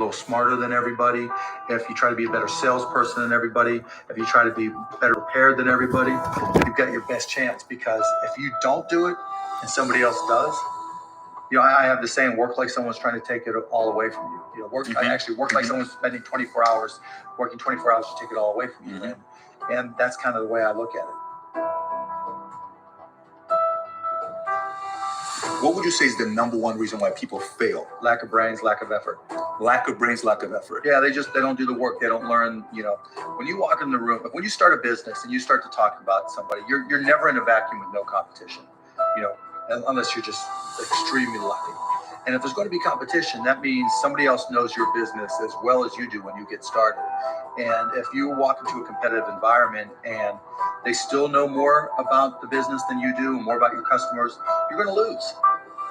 little smarter than everybody, if you try to be a better salesperson than everybody, if you try to be better prepared than everybody, you've got your best chance. Because if you don't do it and somebody else does, I have the saying, work like someone's trying to take it all away from you. I actually work like someone's spending 24 hours, working 24 hours to take it all away from you. And that's kind of the way I look at it. What would you say is the number one reason why people fail? Lack of brains, lack of effort. Lack of brains, lack of effort. Yeah, they don't do the work. They don't learn. When you walk in the room, when you start a business and you start to talk about somebody, you're never in a vacuum with no competition. Unless you're just extremely lucky. And if there's going to be competition, that means somebody else knows your business as well as you do when you get started. And if you walk into a competitive environment and they still know more about the business than you do, more about your customers, you're going to lose.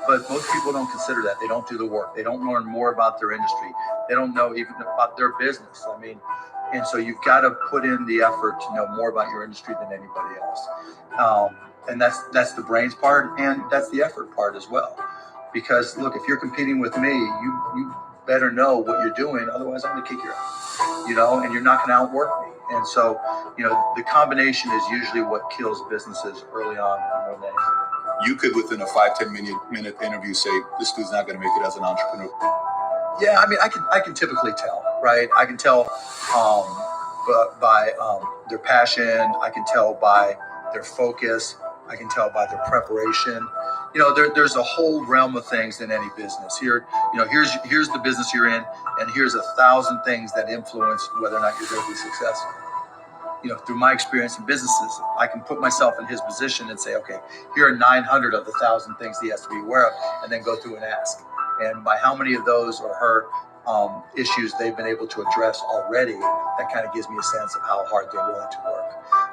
But most people don't consider that. They don't do the work. They don't learn more about their industry. They don't know even about their business. And so you've got to put in the effort to know more about your industry than anybody else. And that's the brains part, and that's the effort part as well. Because look, if you're competing with me, you better know what you're doing. Otherwise, I'm going to kick your ass. And you're not going to outwork me. And so, the combination is usually what kills businesses early on more than anything. You could, within a 5-10 minute interview, say this dude's not going to make it as an entrepreneur. Yeah, I can typically tell, right? I can tell by their passion. I can tell by their focus. I can tell by their preparation. There's a whole realm of things in any business. Here's the business you're in, and here's 1,000 things that influence whether or not you're going to be successful. Through my experience in businesses, I can put myself in his position and say, okay, here are 900 of the 1,000 things he has to be aware of, and then go through and ask. And by how many of those or her issues they've been able to address already, that kind of gives me a sense of how hard they're willing to work.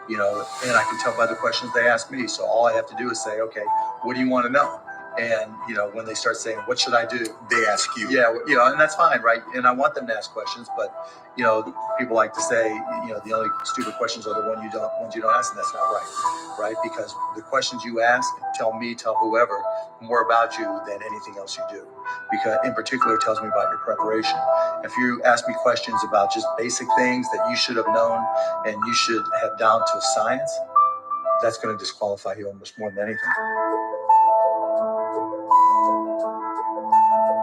And I can tell by the questions they ask me. So all I have to do is say, okay, what do you want to know? And, when they start saying, what should I do? They ask you. Yeah, and that's fine, right? And I want them to ask questions, but, people like to say, the only stupid questions are the ones you don't ask, and that's not right? Because the questions you ask tell whoever more about you than anything else you do. Because in particular, it tells me about your preparation. If you ask me questions about just basic things that you should have known and you should have down to science, that's going to disqualify you almost more than anything.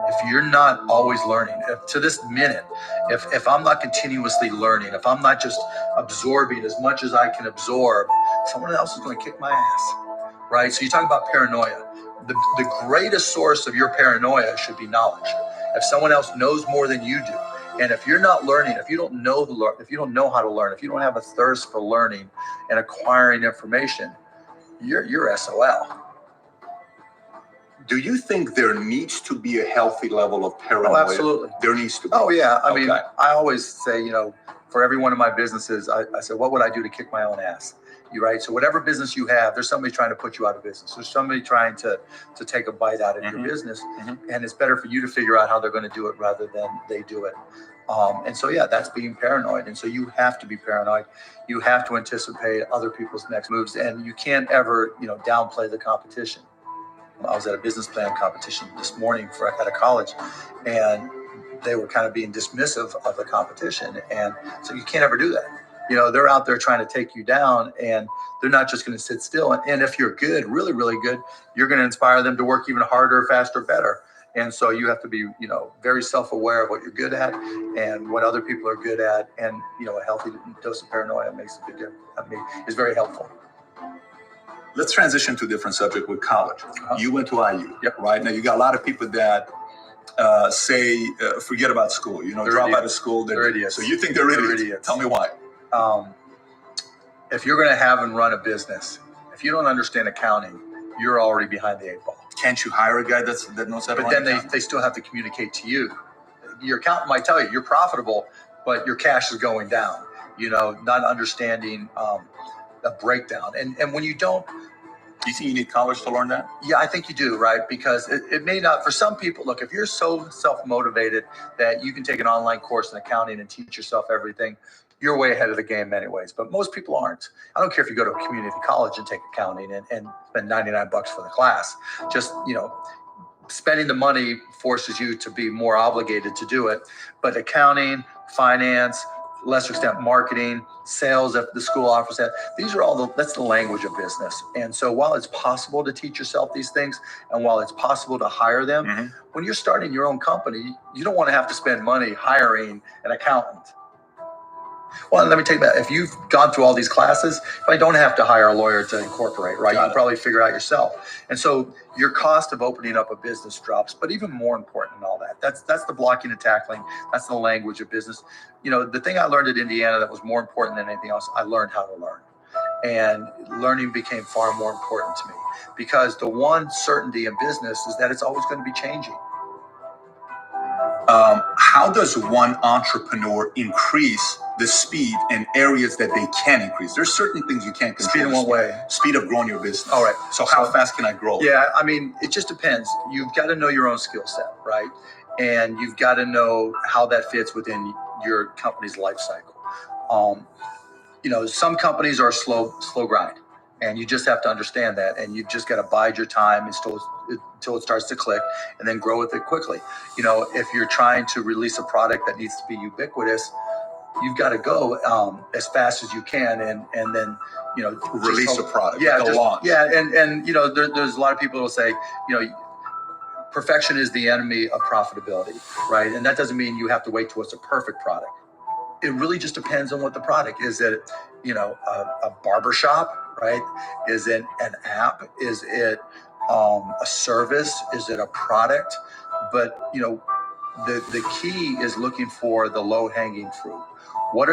If you're not always learning, to this minute, if I'm not continuously learning, if I'm not just absorbing as much as I can absorb, someone else is going to kick my ass, right? So you talk about paranoia. The greatest source of your paranoia should be knowledge. If someone else knows more than you do, and if you're not learning, if you don't know how to learn, if you don't have a thirst for learning and acquiring information, you're SOL. Do you think there needs to be a healthy level of paranoia? Oh, absolutely. There needs to be. Oh, yeah. I mean, I always say, for every one of my businesses, I said, what would I do to kick my own ass? Right? So whatever business you have, there's somebody trying to put you out of business. There's somebody trying to take a bite out of your business. And it's better for you to figure out how they're going to do it rather than they do it. And so, yeah, that's being paranoid. And so you have to be paranoid. You have to anticipate other people's next moves. And you can't ever, downplay the competition. I was at a business plan competition this morning at a college, and they were kind of being dismissive of the competition. And so you can't ever do that. They're out there trying to take you down, and they're not just going to sit still. And if you're good, really, really good, you're going to inspire them to work even harder, faster, better. And so you have to be, very self-aware of what you're good at and what other people are good at. And, a healthy dose of paranoia makes a big difference. Is very helpful. Let's transition to a different subject with college. You went to IU, right? Now, you got a lot of people that say, forget about school, drop out of school. They're idiots. So you think they're idiots. Tell me why. If you're going to have and run a business, if you don't understand accounting, you're already behind the 8 ball. Can't you hire a guy that knows how to But then they still have to communicate to you. Your accountant might tell you you're profitable, but your cash is going down, not understanding a breakdown. And when you don't, do you think you need college to learn that? Yeah, I think you do, right? Because it may not, for some people, look, if you're so self-motivated that you can take an online course in accounting and teach yourself everything, you're way ahead of the game anyways. But most people aren't. I don't care if you go to a community college and take accounting and spend $99 for the class. Just, spending the money forces you to be more obligated to do it. But accounting, finance, lesser extent marketing, sales, if the school offers that, these are all that's the language of business. And so while it's possible to teach yourself these things, and while it's possible to hire them, when you're starting your own company, you don't want to have to spend money hiring an accountant. Well, let me tell you that if you've gone through all these classes, I don't have to hire a lawyer to incorporate, right? You can probably figure out yourself. And so your cost of opening up a business drops. But even more important than all that, that's the blocking and tackling. That's the language of business. You know, the thing I learned at Indiana that was more important than anything else, I learned how to learn. And learning became far more important to me, because the one certainty in business is that it's always going to be changing. How does one entrepreneur increase the speed in areas that they can increase? There's certain things you can't control. Speed in what way? Speed of growing your business. All right. So how fast can I grow? Yeah, I mean, it just depends. You've got to know your own skill set, right? And you've got to know how that fits within your company's life cycle. You know, some companies are slow grind, and you just have to understand that, and you just got to bide your time until it starts to click, and then grow with it quickly. You know, if you're trying to release a product that needs to be ubiquitous, you've got to go as fast as you can, and then, you know, release a product. Yeah, like a launch. Yeah, and you know, there's a lot of people who will say, you know, perfection is the enemy of profitability, right? And that doesn't mean you have to wait till it's a perfect product. It really just depends on what the product is. It, you know, a barbershop, right? Is it an app? Is it a service? Is it a product? But, you know, the key is looking for the low hanging fruit. What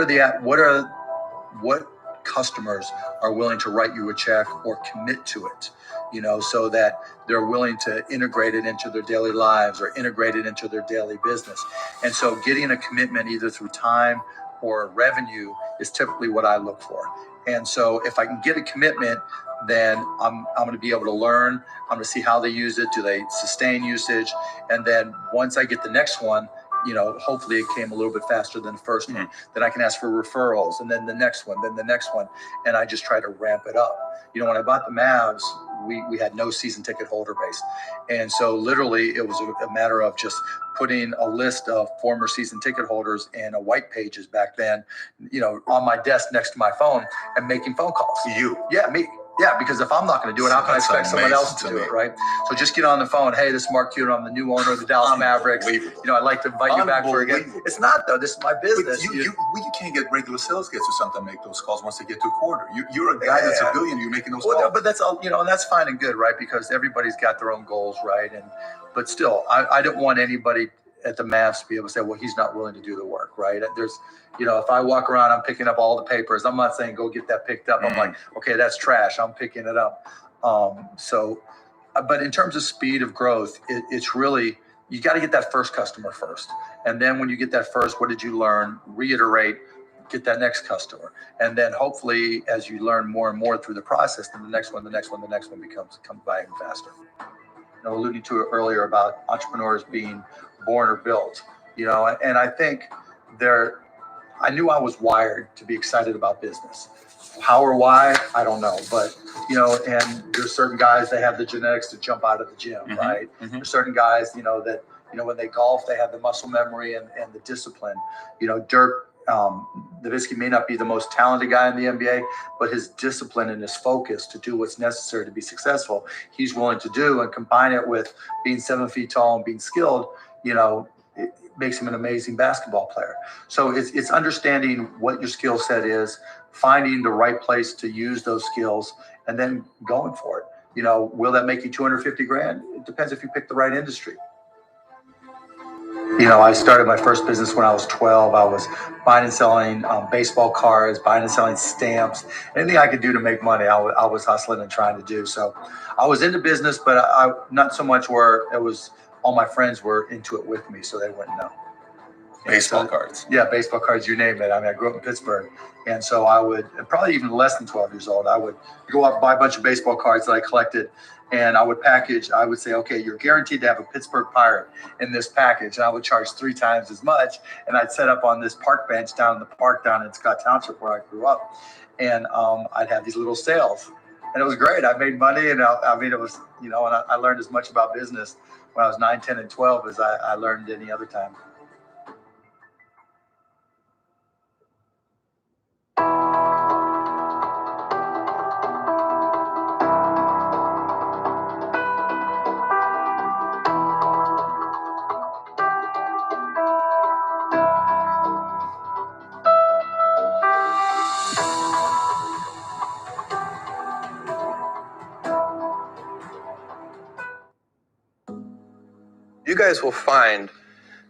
customers are willing to write you a check or commit to it, you know, so that they're willing to integrate it into their daily lives or integrate it into their daily business. And so getting a commitment either through time or revenue is typically what I look for. And so if I can get a commitment, then I'm going to be able to learn. I'm going to see how they use it. Do they sustain usage? And then once I get the next one, you know, hopefully it came a little bit faster than the first one. Then I can ask for referrals, and then the next one, then the next one. And I just try to ramp it up. You know, when I bought the Mavs, we had no season ticket holder base. And so literally it was a matter of just putting a list of former season ticket holders and a white pages back then, you know, on my desk next to my phone and making phone calls. You? Yeah, me. Yeah, because if I'm not going to do it, how can I expect someone else to do it, right? So just get on the phone. Hey, this is Mark Cuban. I'm the new owner of the Dallas Mavericks. You know, I'd like to invite you back for again. It's not, though. This is my business. But you can't get regular sales guys or something to make those calls once they get to a quarter. You're a guy that's a billionaire. You're making those calls. But that's all, you know, and that's fine and good, right? Because everybody's got their own goals, right? But still, I don't want anybody at the Mavs to be able to say, well, he's not willing to do the work, right? There's, you know, if I walk around, I'm picking up all the papers. I'm not saying go get that picked up. I'm like, okay, that's trash. I'm picking it up. But in terms of speed of growth, it's really, you got to get that first customer first. And then when you get that first, what did you learn? Reiterate, get that next customer. And then hopefully as you learn more and more through the process, then the next one comes by even faster. You know, alluding to it earlier about entrepreneurs being born or built, you know, and I think I knew I was wired to be excited about business. How or why, I don't know. But, you know, and there's certain guys that have the genetics to jump out of the gym, right? There's certain guys, you know, that, you know, when they golf, they have the muscle memory and the discipline. You know, Dirk Nowitzki may not be the most talented guy in the NBA, but his discipline and his focus to do what's necessary to be successful, he's willing to do, and combine it with being 7 feet tall and being skilled, you know, it makes him an amazing basketball player. So it's understanding what your skill set is, finding the right place to use those skills, and then going for it. You know, will that make you $250,000? It depends if you pick the right industry. You know, I started my first business when I was 12. I was buying and selling baseball cards, buying and selling stamps. Anything I could do to make money, I was hustling and trying to do. So I was into business, but I not so much where it was all my friends were into it with me, so they wouldn't know. Baseball cards. Yeah, baseball cards, you name it. I mean, I grew up in Pittsburgh. And so I would, probably even less than 12 years old, I would go out and buy a bunch of baseball cards that I collected. And I would package, I would say, okay, you're guaranteed to have a Pittsburgh Pirate in this package. And I would charge 3 times as much. And I'd set up on this park bench down in the park down in Scott Township where I grew up. And I'd have these little sales. And it was great. I made money. And I mean, it was, you know, and I learned as much about business when I was 9, 10, and 12 as I learned any other time. You guys will find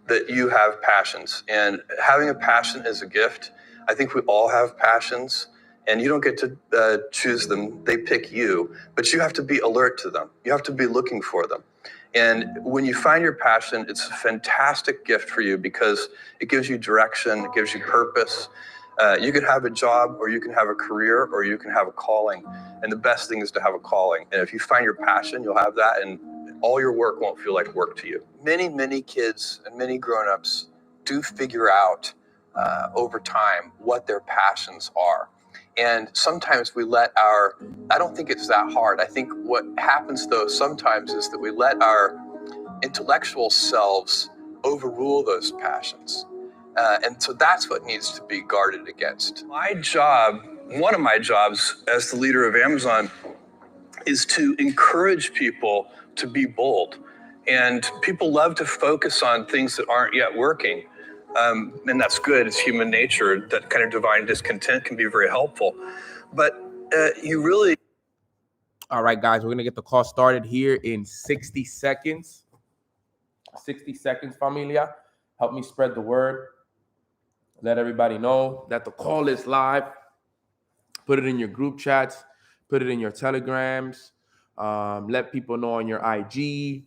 that you have passions, and having a passion is a gift. I think we all have passions, and you don't get to choose them. They pick you, but you have to be alert to them. You have to be looking for them. And when you find your passion, it's a fantastic gift for you because it gives you direction, it gives you purpose. You can have a job, or you can have a career, or you can have a calling. And the best thing is to have a calling. And if you find your passion, you'll have that, and all your work won't feel like work to you. Many kids and many grown-ups do figure out over time what their passions are. And sometimes we let I don't think it's that hard. I think what happens though sometimes is that we let our intellectual selves overrule those passions. And so that's what needs to be guarded against. My job, one of my jobs as the leader of Amazon, is to encourage people to be bold. And people love to focus on things that aren't yet working. And that's good, it's human nature. That kind of divine discontent can be very helpful. But you really... All right, guys, we're gonna get the call started here in 60 seconds. 60 seconds, familia. Help me spread the word. Let everybody know that the call is live. Put it in your group chats. Put it in your telegrams. Let people know on your IG.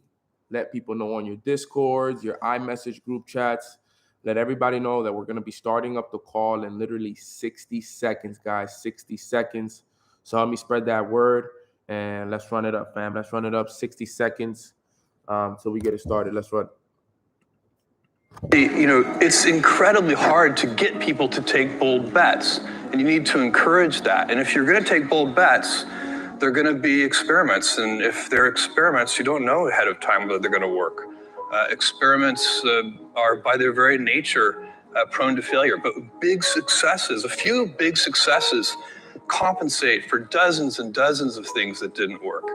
Let people know on your Discords, your iMessage group chats. Let everybody know that we're going to be starting up the call in literally 60 seconds, guys. 60 seconds. So help me spread that word. And let's run it up, fam. Let's run it up 60 seconds so we get it started. Let's run. You know, it's incredibly hard to get people to take bold bets, and you need to encourage that. And if you're going to take bold bets, they're going to be experiments. And if they're experiments, you don't know ahead of time whether they're going to work. Experiments are by their very nature prone to failure, but big successes, a few big successes compensate for dozens and dozens of things that didn't work.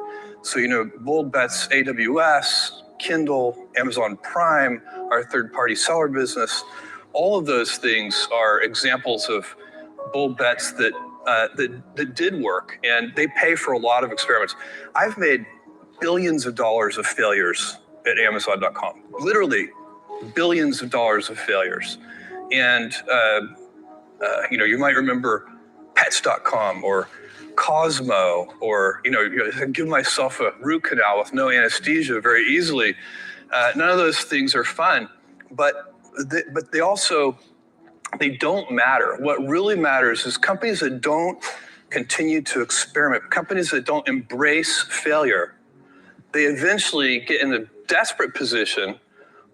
So, you know, bold bets, AWS, Kindle, Amazon Prime, our third-party seller business, all of those things are examples of bold bets that did work, and they pay for a lot of experiments. I've made billions of dollars of failures at Amazon.com, literally billions of dollars of failures. And you know, you might remember Pets.com or Cosmo, or give myself a root canal with no anesthesia very easily. None of those things are fun, but they don't matter. What really matters is companies that don't continue to experiment, companies that don't embrace failure. They eventually get in a desperate position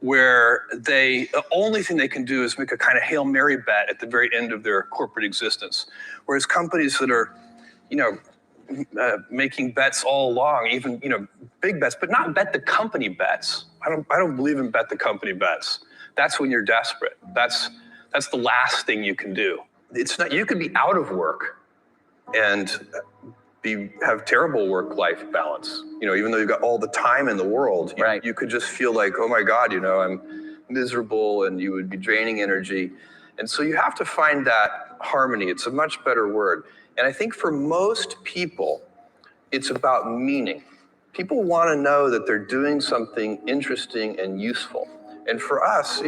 where the only thing they can do is make a kind of Hail Mary bet at the very end of their corporate existence. Whereas companies that are, making bets all along, even, big bets, but not bet the company bets. I don't believe in bet the company bets. That's when you're desperate. That's the last thing you can do. It's not, you could be out of work and have terrible work-life balance. Even though you've got all the time in the world, right. You could just feel like, oh my God, I'm miserable, and you would be draining energy. And so you have to find that harmony. It's a much better word. And I think for most people, it's about meaning. People want to know that they're doing something interesting and useful. And for us,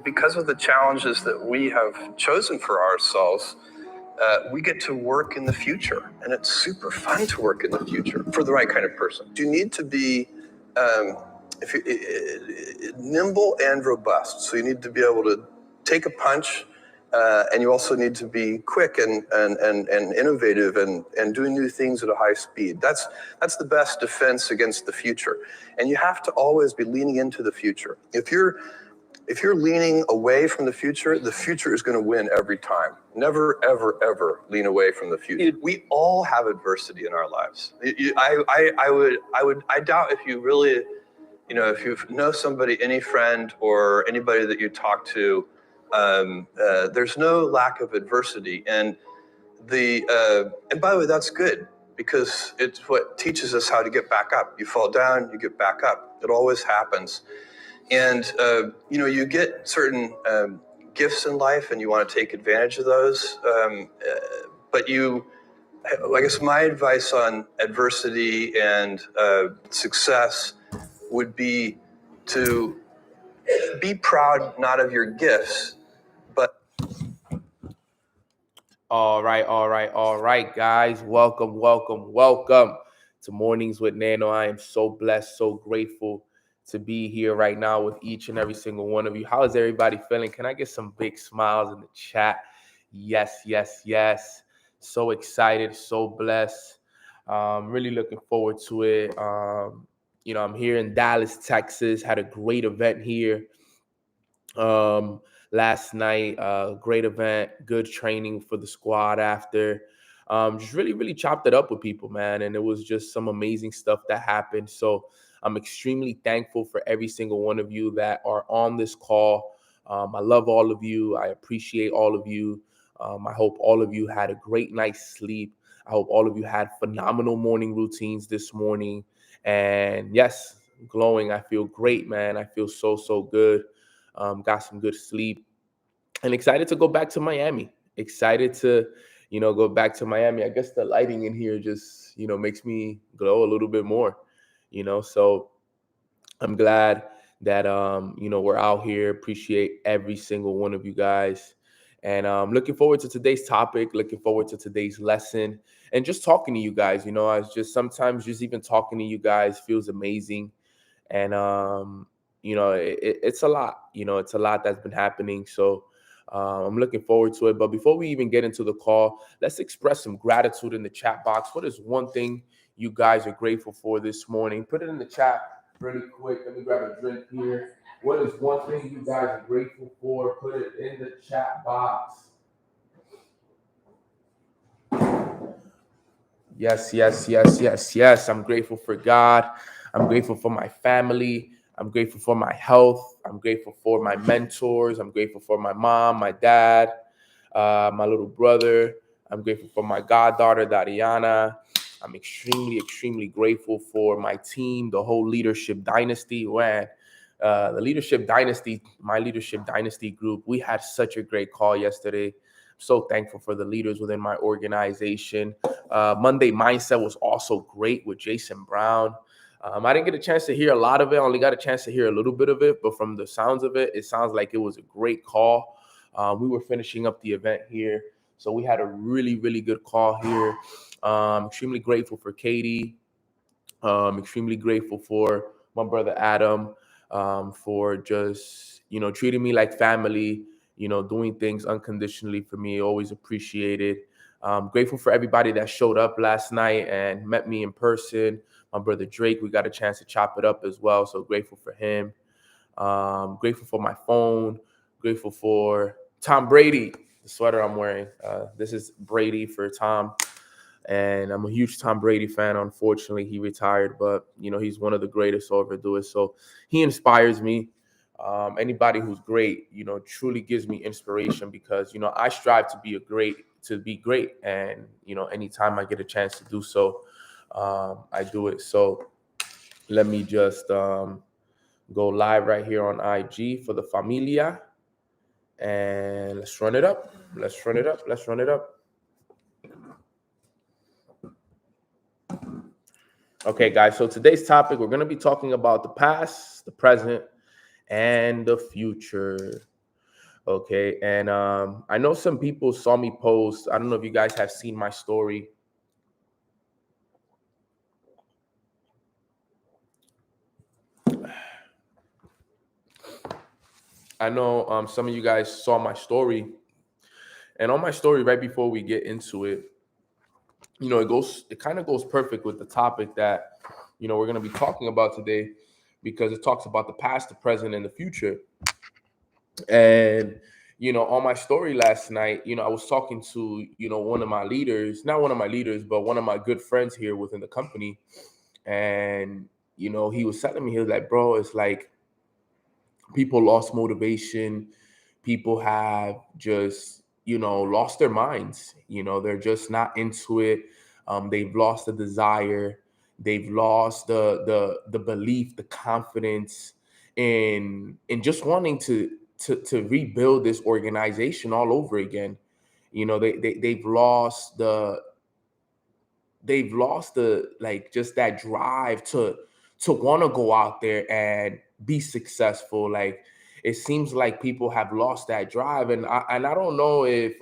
because of the challenges that we have chosen for ourselves, we get to work in the future, and it's super fun to work in the future for the right kind of person. You need to be nimble and robust. So you need to be able to take a punch, and you also need to be quick and innovative and doing new things at a high speed. That's the best defense against the future. And you have to always be leaning into the future. If you're leaning away from the future is going to win every time. Never, ever, ever lean away from the future. We all have adversity in our lives. I doubt if You know, if you know somebody, any friend or anybody that you talk to, there's no lack of adversity. And and by the way, that's good, because it's what teaches us how to get back up. You fall down, you get back up. It always happens. And, you get certain gifts in life and you want to take advantage of those. But I guess my advice on adversity and success would be to be proud not of your gifts, but All right, guys. Welcome to Mornings with Nano. I am so blessed, so grateful to be here right now with each and every single one of you. How is everybody feeling? Can I get some big smiles in the chat? Yes. So excited, so blessed. Really looking forward to it. I'm here in Dallas, Texas. Had a great event here. Last night, great event, good training for the squad after. Just really chopped it up with people, man. And it was just some amazing stuff that happened. So I'm extremely thankful for every single one of you that are on this call. I love all of you. I appreciate all of you. I hope all of you had a great night's sleep. I hope all of you had phenomenal morning routines this morning. And yes, glowing. I feel great, man. I feel so good. Got some good sleep, and excited to go back to Miami. Excited to, go back to Miami. I guess the lighting in here just, makes me glow a little bit more, So I'm glad that, we're out here. Appreciate every single one of you guys. And looking forward to today's topic, looking forward to today's lesson, and just talking to you guys. I was just sometimes just even talking to you guys feels amazing. And it's a lot. It's a lot that's been happening. So I'm looking forward to it. But before we even get into the call, let's express some gratitude in the chat box. What is one thing you guys are grateful for this morning? Put it in the chat really quick. Let me grab a drink here. What is one thing you guys are grateful for? Put it in the chat box. Yes. I'm grateful for God. I'm grateful for my family. I'm grateful for my health. I'm grateful for my mentors. I'm grateful for my mom, my dad, my little brother. I'm grateful for my goddaughter, Dariana. I'm extremely grateful for my team, the whole leadership dynasty. My leadership dynasty group, we had such a great call yesterday. So thankful for the leaders within my organization. Monday Mindset was also great with Jason Brown. I didn't get a chance to hear a lot of it. I only got a chance to hear a little bit of it, but from the sounds of it, it sounds like it was a great call. We were finishing up the event here, so we had a really good call here. Extremely grateful for Katie. Extremely grateful for my brother Adam, for just, treating me like family, doing things unconditionally for me. Always appreciated. Grateful for everybody that showed up last night and met me in person. My brother Drake, we got a chance to chop it up as well. So grateful for him. Grateful for my phone. Grateful for Tom Brady, the sweater I'm wearing. This is Brady for Tom. And I'm a huge Tom Brady fan. Unfortunately, he retired, but he's one of the greatest to ever do it. So he inspires me. Anybody who's great, truly gives me inspiration, because I strive to be great, and anytime I get a chance to do so, I do it. So let me just go live right here on IG for the familia, and let's run it up. Okay, guys, so today's topic, we're going to be talking about the past, the present, and the future. Okay, and I know some people saw me post. I don't know if you guys have seen my story. I know some of you guys saw my story. And on my story, right before we get into it, it kind of goes perfect with the topic that, we're going to be talking about today, because it talks about the past, the present, and the future. And, on my story last night, I was talking to, one of my leaders, not one of my leaders, but one of my good friends here within the company. And, you know, he was telling me, he was like, bro, it's like people lost motivation. People have just, you know, lost their minds. You know, they're just not into it. They've lost the desire. They've lost the belief, the confidence in just wanting to rebuild this organization all over again. You know, they've lost the like just that drive to want to go out there and be successful. Like it seems like people have lost that drive, and I don't know if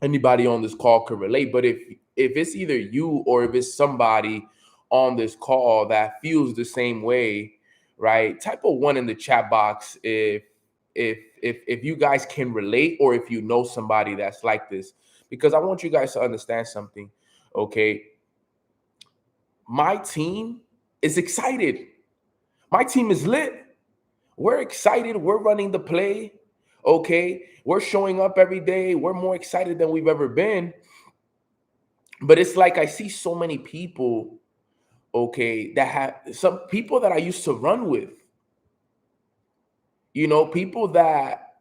anybody on this call could relate, but if it's either you or if it's somebody on this call that feels the same way, right? Type a one in the chat box if you guys can relate, or if you know somebody that's like this, because I want you guys to understand something. Okay, my team is excited. My team is lit. We're excited. We're running the play. Okay, we're showing up every day. We're more excited than we've ever been. But it's like I see so many people, okay, that have some people that I used to run with. You know, people that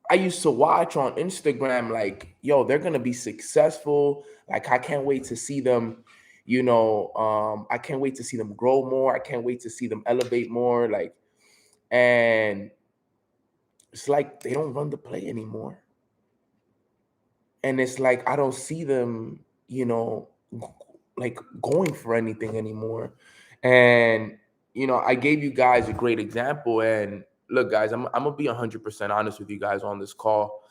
I used to watch on Instagram, like, yo, they're gonna be successful. Like, I can't wait to see them, you know, I can't wait to see them grow more. I can't wait to see them elevate more. Like, and it's like they don't run the play anymore. And it's like I don't see them, you know, like going for anything anymore. And you know, I gave you guys a great example. And look, guys, I'm gonna be 100% honest with you guys on this call,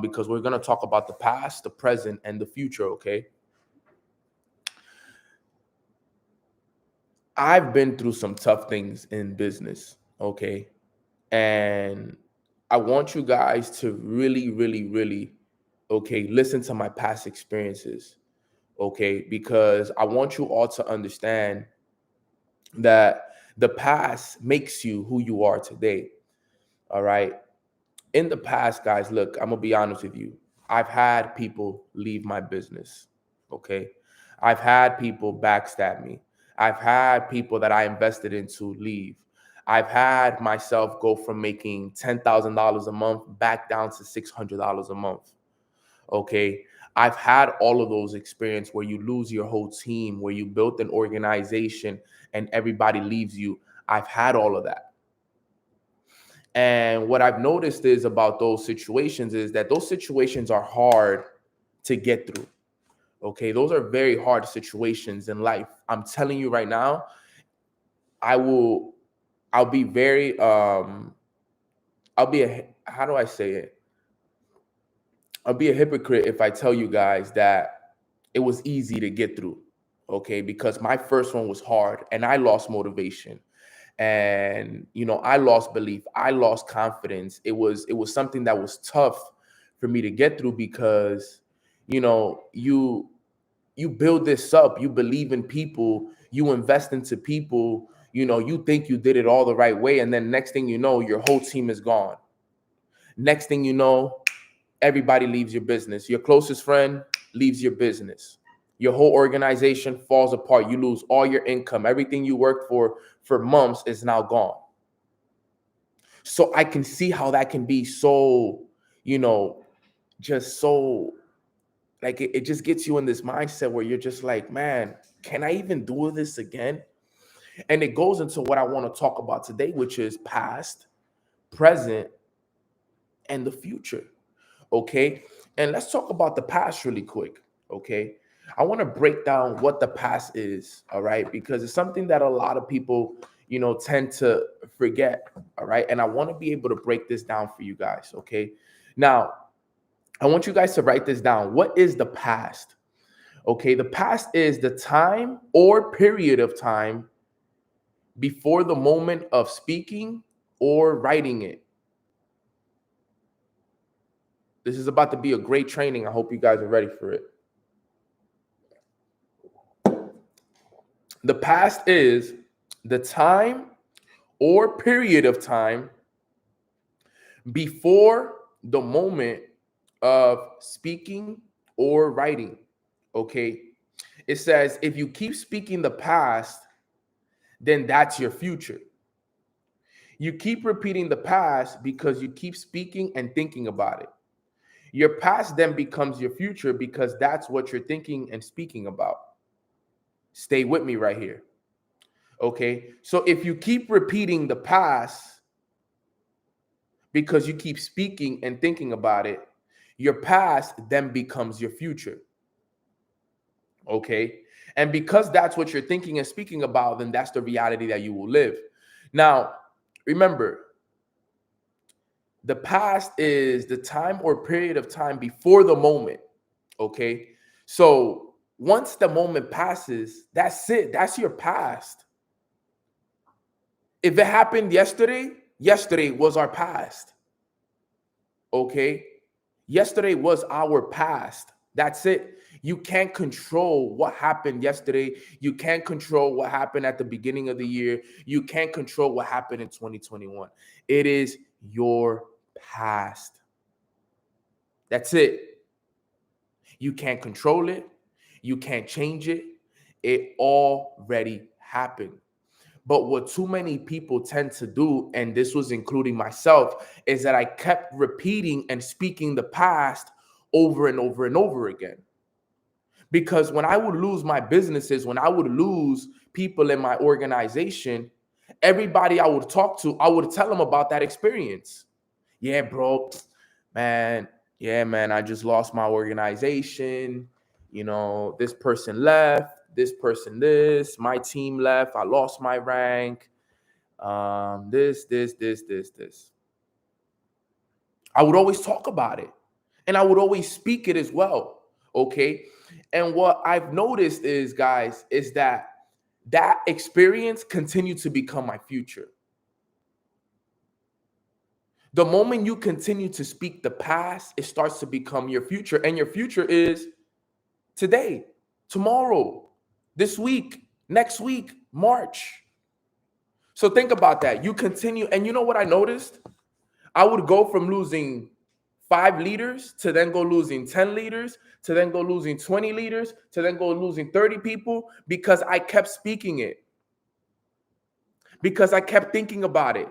because we're gonna talk about the past, the present, and the future. Okay, I've been through some tough things in business. Okay, and I want you guys to really, really, really, okay, listen to my past experiences. Okay, because I want you all to understand that the past makes you who you are today. All right. In the past, guys, look, I'm gonna be honest with you. I've had people leave my business. Okay. I've had people backstab me. I've had people that I invested into leave. I've had myself go from making $10,000 a month back down to $600 a month. Okay. I've had all of those experiences where you lose your whole team, where you built an organization and everybody leaves you. I've had all of that. And what I've noticed is about those situations is that those situations are hard to get through. Okay. Those are very hard situations in life. I'm telling you right now, I'll be very, how do I say it? I'll be a hypocrite if I tell you guys that it was easy to get through. Okay. Because my first one was hard and I lost motivation. And, you know, I lost belief. I lost confidence. It was something that was tough for me to get through because, you know, you build this up, you believe in people, you invest into people, you know, you think you did it all the right way. And then next thing you know, your whole team is gone. Next thing you know, everybody leaves your business. Your closest friend leaves your business. Your whole organization falls apart. You lose all your income. Everything you worked for months is now gone. So I can see how that can be so, you know, just so like it just gets you in this mindset where you're just like, man, can I even do this again? And it goes into what I want to talk about today, which is past, present, and the future. Okay. And let's talk about the past really quick. Okay. I want to break down what the past is. All right. Because it's something that a lot of people, you know, tend to forget. All right. And I want to be able to break this down for you guys. Okay. Now, I want you guys to write this down. What is the past? Okay. The past is the time or period of time before the moment of speaking or writing it. This is about to be a great training. I hope you guys are ready for it. The past is the time or period of time before the moment of speaking or writing. Okay. It says if you keep speaking the past, then that's your future. You keep repeating the past because you keep speaking and thinking about it. Your past then becomes your future because that's what you're thinking and speaking about. Stay with me right here. Okay? So if you keep repeating the past because you keep speaking and thinking about it, your past then becomes your future. Okay? And because that's what you're thinking and speaking about, then that's the reality that you will live. Now, remember, the past is the time or period of time before the moment. Okay. So once the moment passes, that's it. That's your past. If it happened yesterday, yesterday was our past. Okay. Yesterday was our past. That's it. You can't control what happened yesterday. You can't control what happened at the beginning of the year. You can't control what happened in 2021. It is your past. That's it. You can't control it. You can't change it. It already happened. But what too many people tend to do, and this was including myself, is that I kept repeating and speaking the past over and over and over again. Because when I would lose my businesses, when I would lose people in my organization, everybody I would talk to, I would tell them about that experience. Yeah, bro, man. Yeah, man, I just lost my organization. You know, this person left, this person this, my team left, I lost my rank. This. I would always talk about it. And I would always speak it as well. Okay. And what I've noticed is, guys, is that experience continued to become my future. The moment you continue to speak the past, it starts to become your future. And your future is today, tomorrow, this week, next week, March. So think about that. You continue. And you know what I noticed? I would go from losing 5 leaders to then go losing 10 leaders to then go losing 20 leaders to then go losing 30 people because I kept speaking it. Because I kept thinking about it.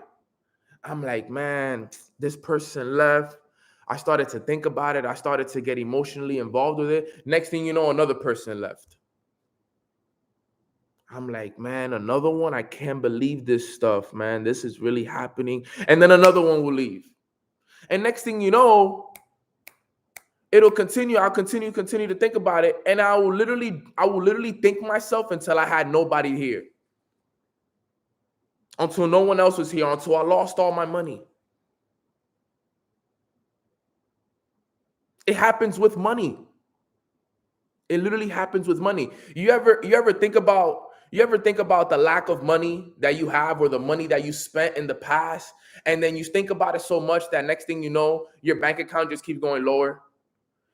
I'm like, man, this person left. I started to think about it. I started to get emotionally involved with it. Next thing you know, another person left. I'm like, man, another one. I can't believe this stuff, man. This is really happening. And then another one will leave. And next thing you know, it'll continue. I'll continue to think about it. And I will literally think myself until I had nobody here. Until no one else was here. Until I lost all my money. It happens with money. It literally happens with money. You ever think about the lack of money that you have or the money that you spent in the past, and then you think about it so much that next thing you know, your bank account just keeps going lower.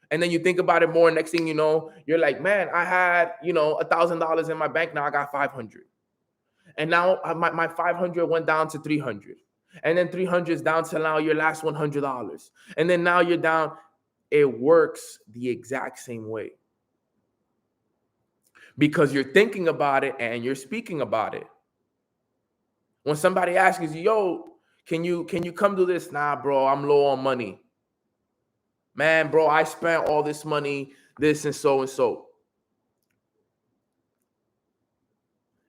And then you think about it more, next thing you know, you're like, man, I had, $1,000 in my bank, now I got 500. And now my 500 went down to 300. And then 300 is down to now your last $100. And then now you're down. It works the exact same way. Because you're thinking about it and you're speaking about it. When somebody asks you, yo, can you come do this? Nah, bro, I'm low on money. Man, bro, I spent all this money, this and so and so.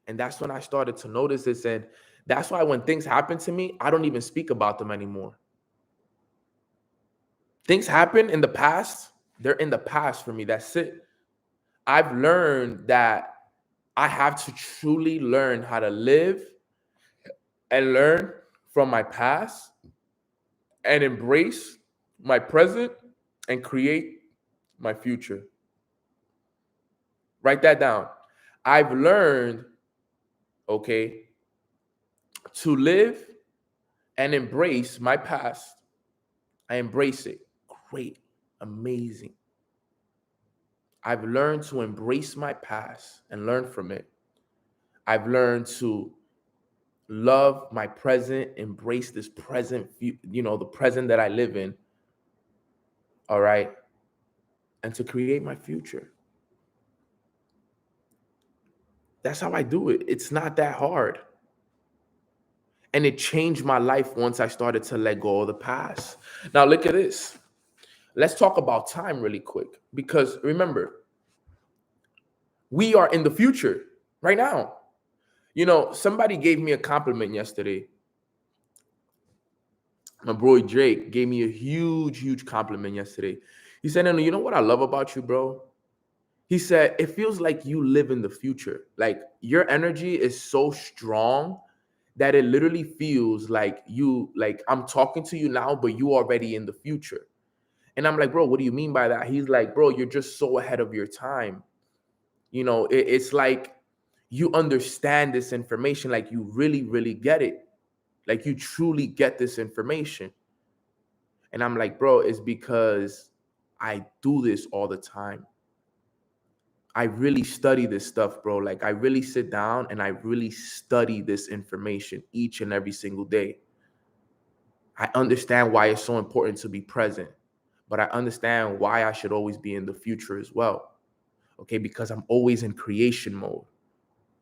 And that's when I started to notice this. And that's why when things happen to me, I don't even speak about them anymore. Things happen in the past. They're in the past for me. That's it. I've learned that I have to truly learn how to live and learn from my past and embrace my present and create my future. Write that down. I've learned, okay, to live and embrace my past. I embrace it. Great. Amazing. I've learned to embrace my past and learn from it. I've learned to love my present, embrace this present, the present that I live in. All right. And to create my future. That's how I do it. It's not that hard. And it changed my life once I started to let go of the past. Now, look at this. Let's talk about time really quick. Because remember, we are in the future right now. You know, somebody gave me a compliment yesterday. My boy Drake gave me a huge compliment yesterday. He said, "No, you know what I love about you, bro?" He said, "It feels like you live in the future. Like your energy is so strong that it literally feels like like I'm talking to you now, but you already in the future." And I'm like, "Bro, what do you mean by that?" He's like, "Bro, you're just so ahead of your time. You know, it's like you understand this information, like you really get it. Like you truly get this information." And I'm like, "Bro, it's because I do this all the time. I really study this stuff, bro. Like I really sit down and I really study this information each and every single day. I understand why it's so important to be present, but I understand why I should always be in the future as well. Okay, because I'm always in creation mode.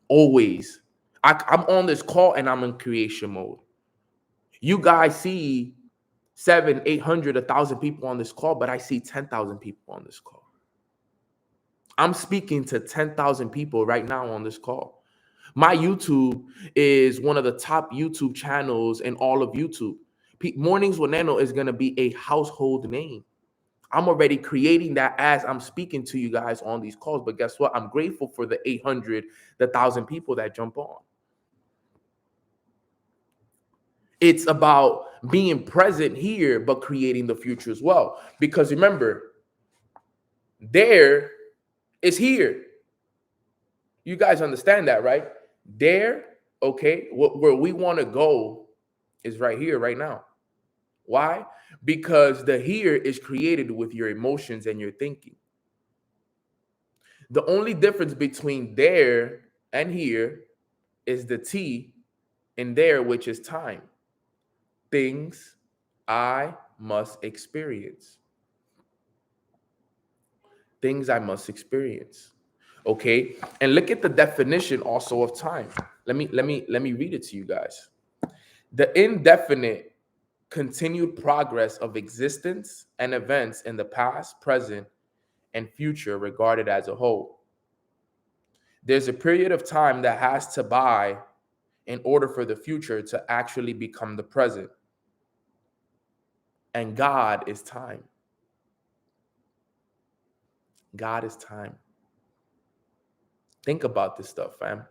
Always. I'm on this call and I'm in creation mode. You guys see 700, 800, 1,000 people on this call, but I see 10,000 people on this call. I'm speaking to 10,000 people right now on this call. My YouTube is one of the top YouTube channels in all of YouTube. Mornings with Nano is going to be a household name. I'm already creating that as I'm speaking to you guys on these calls. But guess what? I'm grateful for the 800, the 1,000 people that jump on. It's about being present here, but creating the future as well. Because remember, there is here. You guys understand that, right? There, okay, where we want to go is right here, right now. Why? Because the here is created with your emotions and your thinking. The only difference between there and here is the T in there, which is time. Things I must experience. Things I must experience. Okay? And look at the definition also of time. Let me read it to you guys. The indefinite continued progress of existence and events in the past, present, and future regarded as a whole. There's a period of time that has to by in order for the future to actually become the present. And God is time. God is time. Think about this stuff, fam.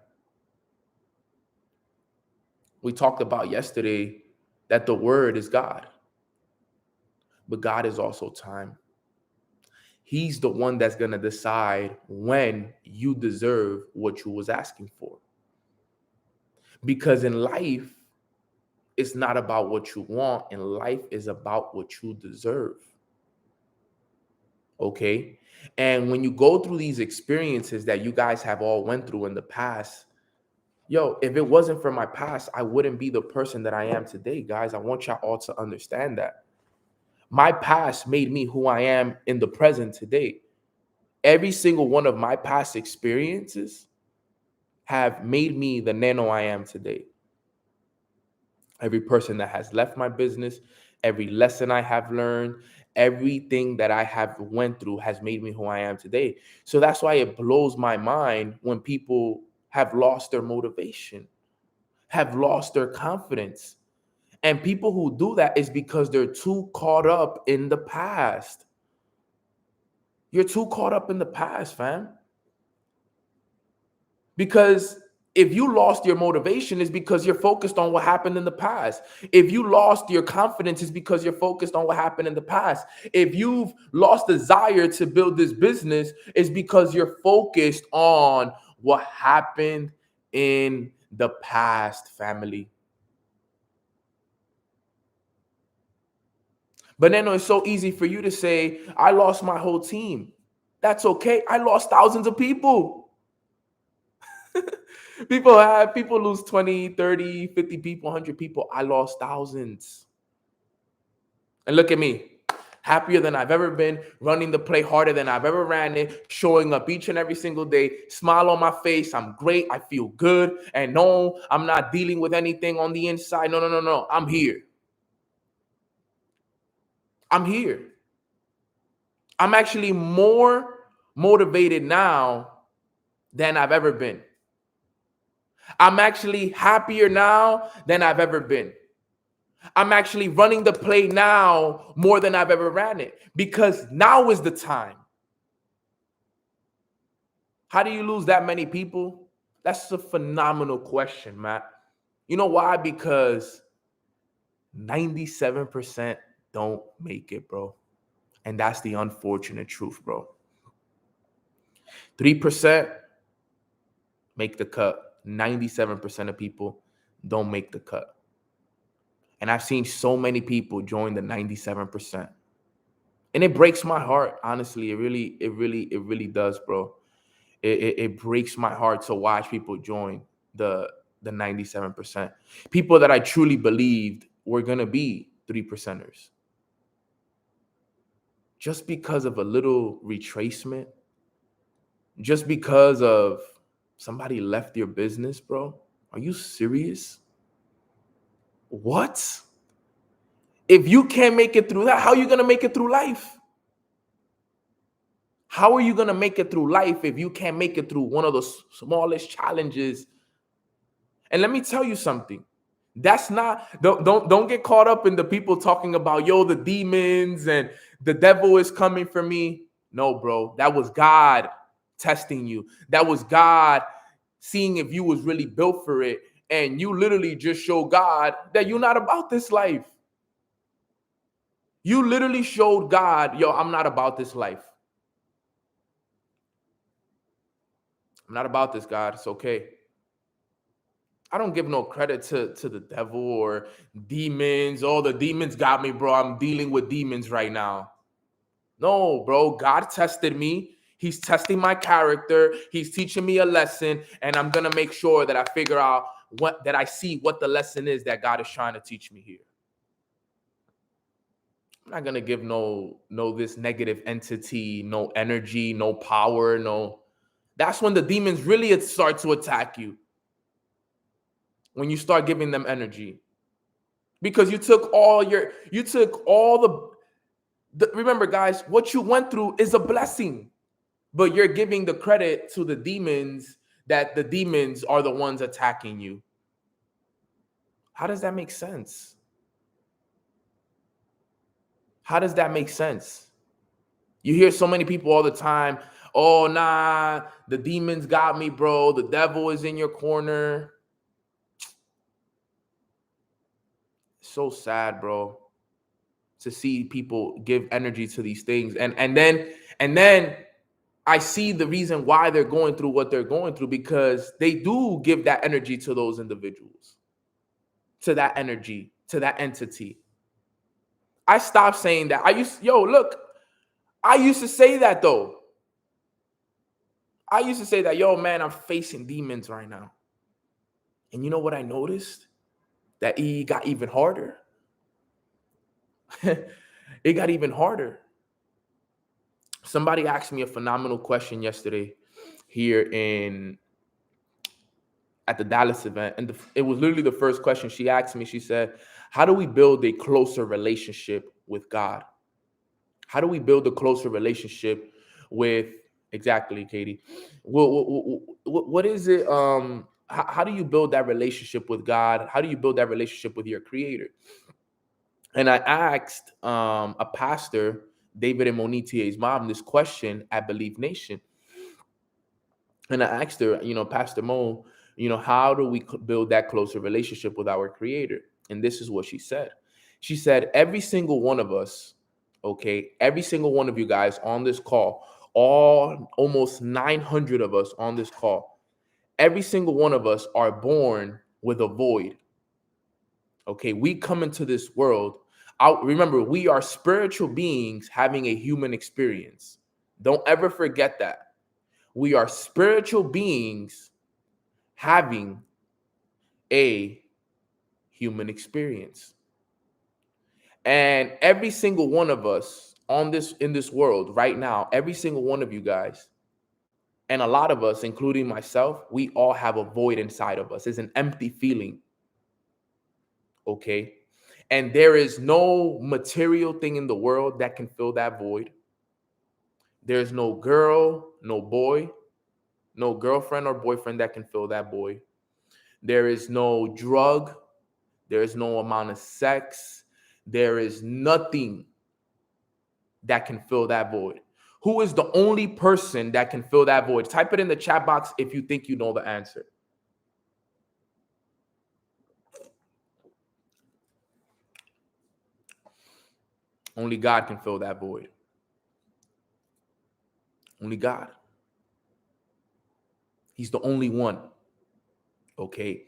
We talked about yesterday that the word is God, but God is also time. He's the one that's going to decide when you deserve what you was asking for. Because in life, it's not about what you want. In life is about what you deserve. Okay? And when you go through these experiences that you guys have all went through in the past, yo, if it wasn't for my past, I wouldn't be the person that I am today, guys. I want y'all all to understand that. My past made me who I am in the present today. Every single one of my past experiences have made me the Nano I am today. Every person that has left my business, every lesson I have learned, everything that I have went through has made me who I am today. So that's why it blows my mind when people have lost their motivation, have lost their confidence. And people who do that is because they're too caught up in the past. You're too caught up in the past, fam. Because if you lost your motivation, it's because you're focused on what happened in the past. If you lost your confidence, it's because you're focused on what happened in the past. If you've lost desire to build this business, it's because you're focused on what happened in the past, family. But then it's so easy for you to say, I lost my whole team. That's okay. I lost thousands of people. People lose 20, 30, 50 people, 100 people. I lost thousands. And look at me. Happier than I've ever been, running the play harder than I've ever ran it, showing up each and every single day, smile on my face. I'm great. I feel good. And no, I'm not dealing with anything on the inside. No, no, no, no. I'm here. I'm here. I'm actually more motivated now than I've ever been. I'm actually happier now than I've ever been. I'm actually running the play now more than I've ever ran it, because now is the time. How do you lose that many people? That's a phenomenal question, Matt. You know why? Because 97% don't make it, bro. And that's the unfortunate truth, bro. 3% make the cut. 97% of people don't make the cut. And I've seen so many people join the 97%. And it breaks my heart, honestly. It really does, bro. It breaks my heart to watch people join the 97%. People that I truly believed were gonna be 3%ers. Just because of a little retracement, just because of somebody left your business, bro. Are you serious? What? If you can't make it through that, how are you gonna make it through life? How are you going to make it through life if you can't make it through one of the smallest challenges? And let me tell you something. That's not, don't get caught up in the people talking about, yo, the demons and the devil is coming for me. No, bro, that was God testing you. That was God seeing if you was really built for it. And you literally just show God that you're not about this life. You literally showed God, yo, I'm not about this life. I'm not about this, God. It's okay. I don't give no credit to the devil or demons. Oh, the demons got me, bro. I'm dealing with demons right now. No, bro. God tested me. He's testing my character. He's teaching me a lesson. And I'm going to make sure that I figure out that I see what the lesson is that God is trying to teach me here. I'm not going to give no this negative entity, no energy, no power, no. That's when the demons really start to attack you. When you start giving them energy, because you took all the remember, guys, what you went through is a blessing, but you're giving the credit to the demons, that the demons are the ones attacking you. How does that make sense? How does that make sense? You hear so many people all the time, oh, nah, the demons got me, bro. The devil is in your corner. So sad, bro, to see people give energy to these things. And then I see the reason why they're going through what they're going through, because they do give that energy to those individuals, to that energy, to that entity. I stopped saying that. I used to say that though. I used to say that, yo, man, I'm facing demons right now. And you know what I noticed? That it got even harder. It got even harder. Somebody asked me a phenomenal question yesterday here at the Dallas event. And it was literally the first question she asked me. She said, how do we build a closer relationship with God? How do we build a closer relationship with, exactly, Katie? What is it? How do you build that relationship with God? How do you build that relationship with your creator? And I asked a pastor, David and Monitier's mom, this question at Believe Nation. And I asked her, Pastor Mo, how do we build that closer relationship with our creator? And this is what she said. She said, every single one of us, okay, every single one of you guys on this call, almost 900 of us on this call, every single one of us are born with a void. Okay, we come into this world. Remember, we are spiritual beings having a human experience. Don't ever forget that. We are spiritual beings having a human experience. And every single one of us in this world right now, every single one of you guys, and a lot of us, including myself, we all have a void inside of us. It's an empty feeling. Okay. And there is no material thing in the world that can fill that void. There's no girl, no boy, no girlfriend or boyfriend that can fill that void. There is no drug. There is no amount of sex. There is nothing that can fill that void. Who is the only person that can fill that void? Type it in the chat box if you think you know the answer. Only God can fill that void. Only God. He's the only one. Okay.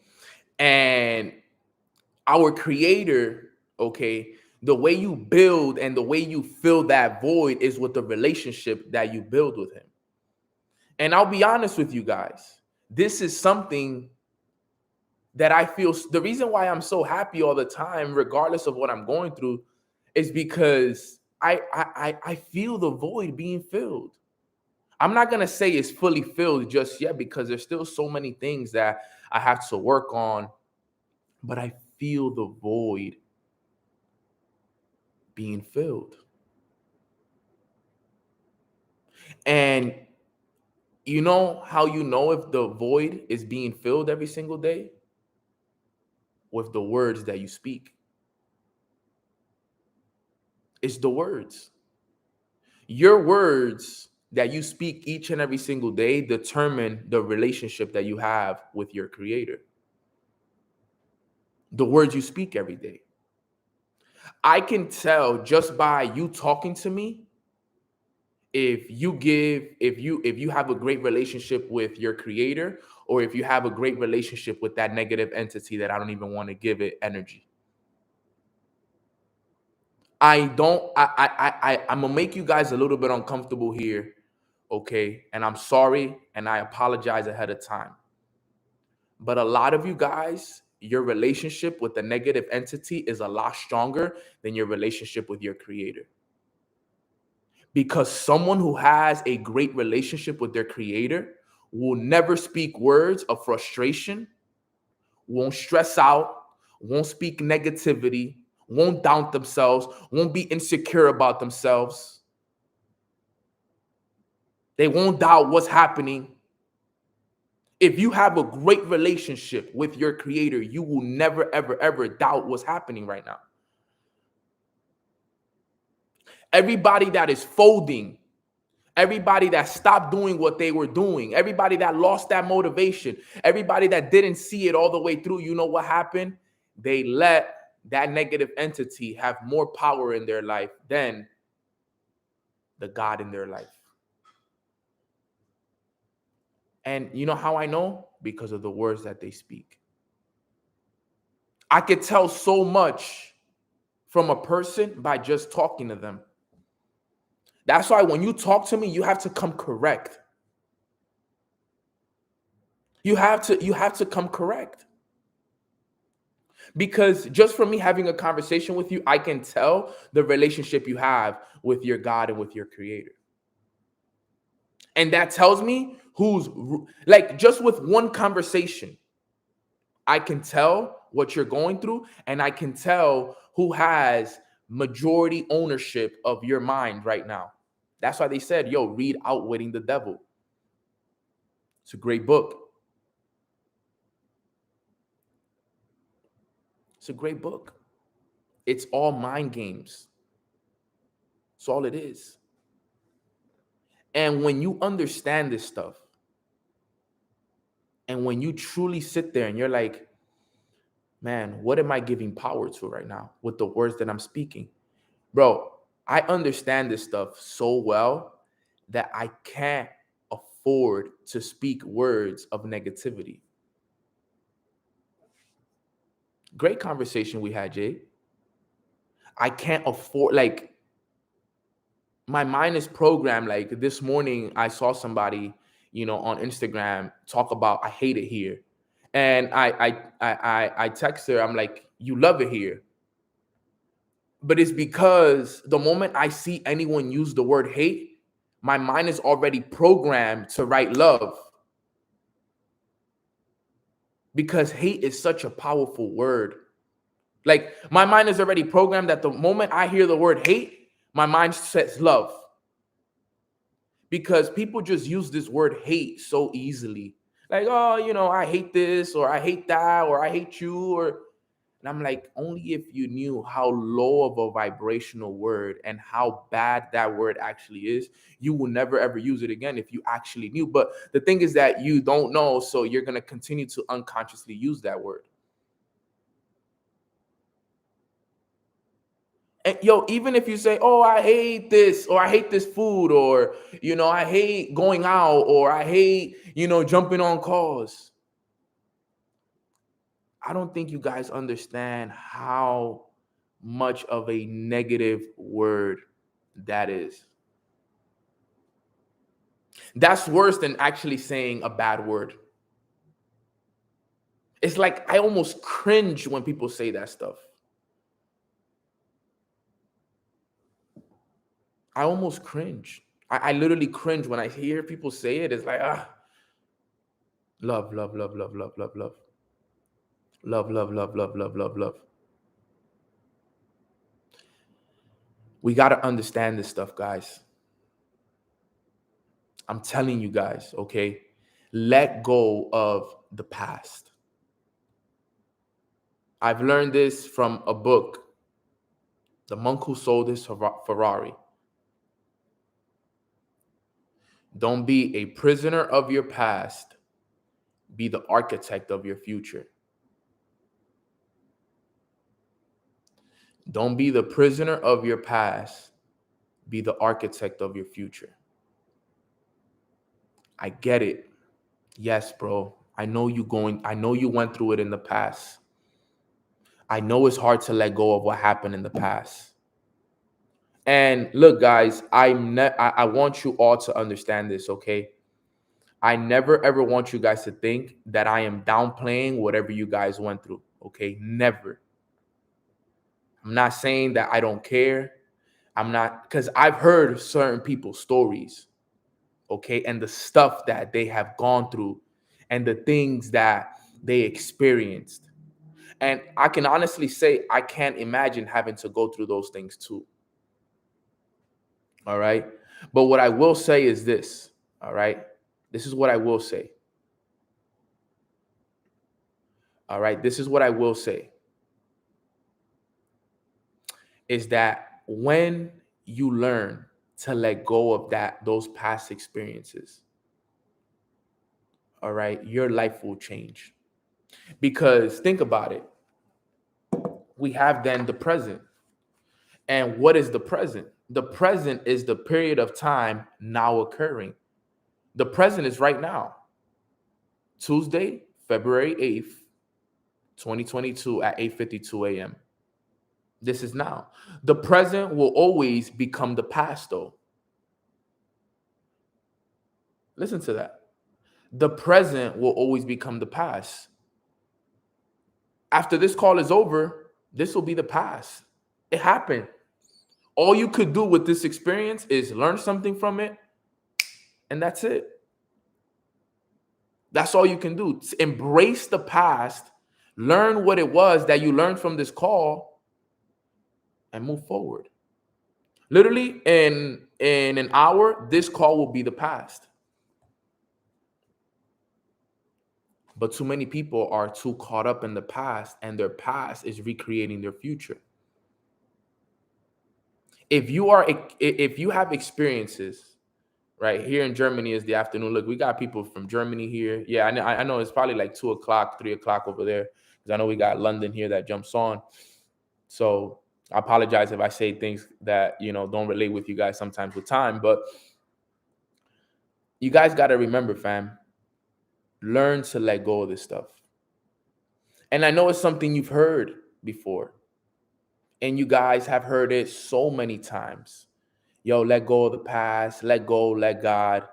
And our Creator, okay, the way you build and the way you fill that void is with the relationship that you build with Him. And I'll be honest with you guys. This is something that I feel, the reason why I'm so happy all the time, regardless of what I'm going through, is because I feel the void being filled. I'm not going to say it's fully filled just yet because there's still so many things that I have to work on, but I feel the void being filled. And you know how you know if the void is being filled every single day? With the words that you speak. It's the words. Your words that you speak each and every single day determine the relationship that you have with your Creator. The words you speak every day. I can tell just by you talking to me if you have a great relationship with your Creator, or if you have a great relationship with that negative entity that I don't even want to give it energy. I'm gonna make you guys a little bit uncomfortable here, okay? And I'm sorry, and I apologize ahead of time. But a lot of you guys, your relationship with the negative entity is a lot stronger than your relationship with your Creator. Because someone who has a great relationship with their Creator will never speak words of frustration, won't stress out, won't speak negativity, won't doubt themselves, won't be insecure about themselves. They won't doubt what's happening. If you have a great relationship with your Creator, you will never, ever, ever doubt what's happening right now. Everybody that is folding, everybody that stopped doing what they were doing, everybody that lost that motivation, everybody that didn't see it all the way through, you know what happened? They let that negative entity have more power in their life than the God in their life. And you know how I know? Because of the words that they speak. I could tell so much from a person by just talking to them. That's why when you talk to me, you have to come correct. You have to come correct. Because just from me having a conversation with you, I can tell the relationship you have with your God and with your Creator. And that tells me who's, like, just with one conversation, I can tell what you're going through, and I can tell who has majority ownership of your mind right now. That's why they said, yo, read Outwitting the Devil. It's a great book. It's a great book. It's all mind games. That's all it is. And when you understand this stuff, and when you truly sit there and you're like, man, what am I giving power to right now with the words that I'm speaking? Bro, I understand this stuff so well that I can't afford to speak words of negativity. Great conversation we had, Jay. I can't afford, like, my mind is programmed. Like this morning, I saw somebody, on Instagram talk about, I hate it here. And I text her, I'm like, you love it here. But it's because the moment I see anyone use the word hate, my mind is already programmed to write love. Because hate is such a powerful word. Like, my mind is already programmed that the moment I hear the word hate, my mind says love. Because people just use this word hate so easily. Like, oh, you know, I hate this, or I hate that, or I hate you, and I'm like, only if you knew how low of a vibrational word and how bad that word actually is, you will never ever use it again if you actually knew. But the thing is that you don't know, so you're going to continue to unconsciously use that word. And yo, even if you say, oh, I hate this, or I hate this food, or, you know, I hate going out, or I hate, you know, jumping on calls. I don't think you guys understand how much of a negative word that is. That's worse than actually saying a bad word. It's like I almost cringe when people say that stuff. I almost cringe. I literally cringe when I hear people say it. It's like, love, love, love, love, love, love, love. Love, love, love, love, love, love, love. We got to understand this stuff, guys. I'm telling you guys, okay? Let go of the past. I've learned this from a book, The Monk Who Sold His Ferrari. Don't be a prisoner of your past. Be the architect of your future. Don't be the prisoner of your past. Be the architect of your future. I get it. Yes, bro. I know you went through it in the past. I know it's hard to let go of what happened in the past. And look, guys, I want you all to understand this, okay? I never ever want you guys to think that I am downplaying whatever you guys went through, okay? Never. I'm not saying that I don't care. I'm not, because I've heard certain people's stories, okay? And the stuff that they have gone through and the things that they experienced. And I can honestly say I can't imagine having to go through those things too. All right. But what I will say is this. All right. This is what I will say. All right. This is what I will say. Is that when you learn to let go of those past experiences, all right, your life will change. Because think about it. We have then the present. And what is the present? The present is the period of time now occurring. The present is right now. Tuesday, February 8th, 2022 at 8:52 a.m. This is now. The present will always become the past, though. Listen to that. The present will always become the past. After this call is over, this will be the past. It happened. All you could do with this experience is learn something from it, and that's it. That's all you can do. Embrace the past, learn what it was that you learned from this call, and move forward. Literally, in an hour, this call will be the past. But too many people are too caught up in the past, and their past is recreating their future. If you have experiences, right, here in Germany is the afternoon. Look, we got people from Germany here. Yeah, I know it's probably like 2 o'clock, 3 o'clock over there, because I know we got London here that jumps on. So I apologize if I say things that, don't relate with you guys sometimes with time, but you guys got to remember, fam, learn to let go of this stuff. And I know it's something you've heard before, and you guys have heard it so many times. Yo, let go of the past, let go, let God.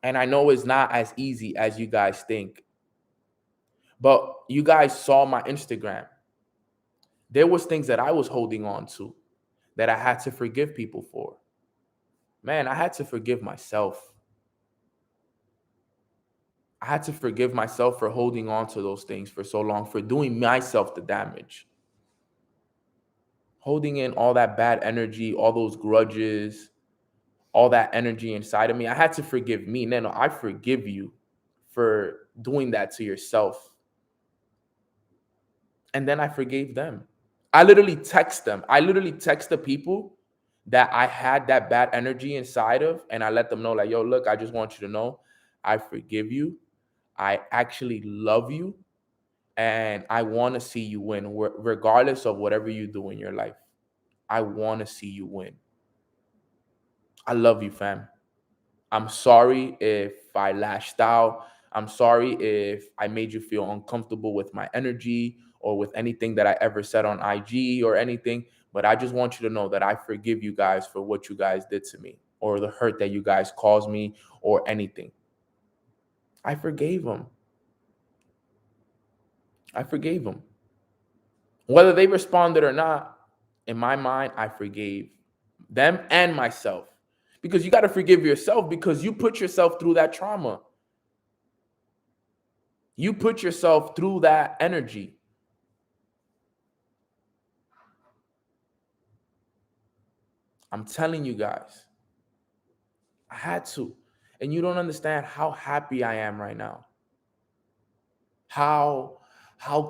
And I know it's not as easy as you guys think. But you guys saw my Instagram. There was things that I was holding on to. that I had to forgive people for. Man, I had to forgive myself. I had to forgive myself for holding on to those things for so long, for doing myself the damage. Holding in all that bad energy, all those grudges, all that energy inside of me. I had to forgive me. No, I forgive you for doing that to yourself. And then I forgave them. I literally text them. I literally text the people that I had that bad energy inside of, and I let them know, like, yo, look, I just want you to know, I forgive you. I actually love you, and I want to see you win, regardless of whatever you do in your life. I want to see you win. I love you, fam. I'm sorry if I lashed out. I'm sorry if I made you feel uncomfortable with my energy or with anything that I ever said on IG or anything. But I just want you to know that I forgive you guys for what you guys did to me or the hurt that you guys caused me or anything. I forgave them. I forgave them. Whether they responded or not, in my mind, I forgave them and myself. Because you got to forgive yourself because you put yourself through that trauma. You put yourself through that energy. I'm telling you guys, I had to. And you don't understand how happy I am right now. How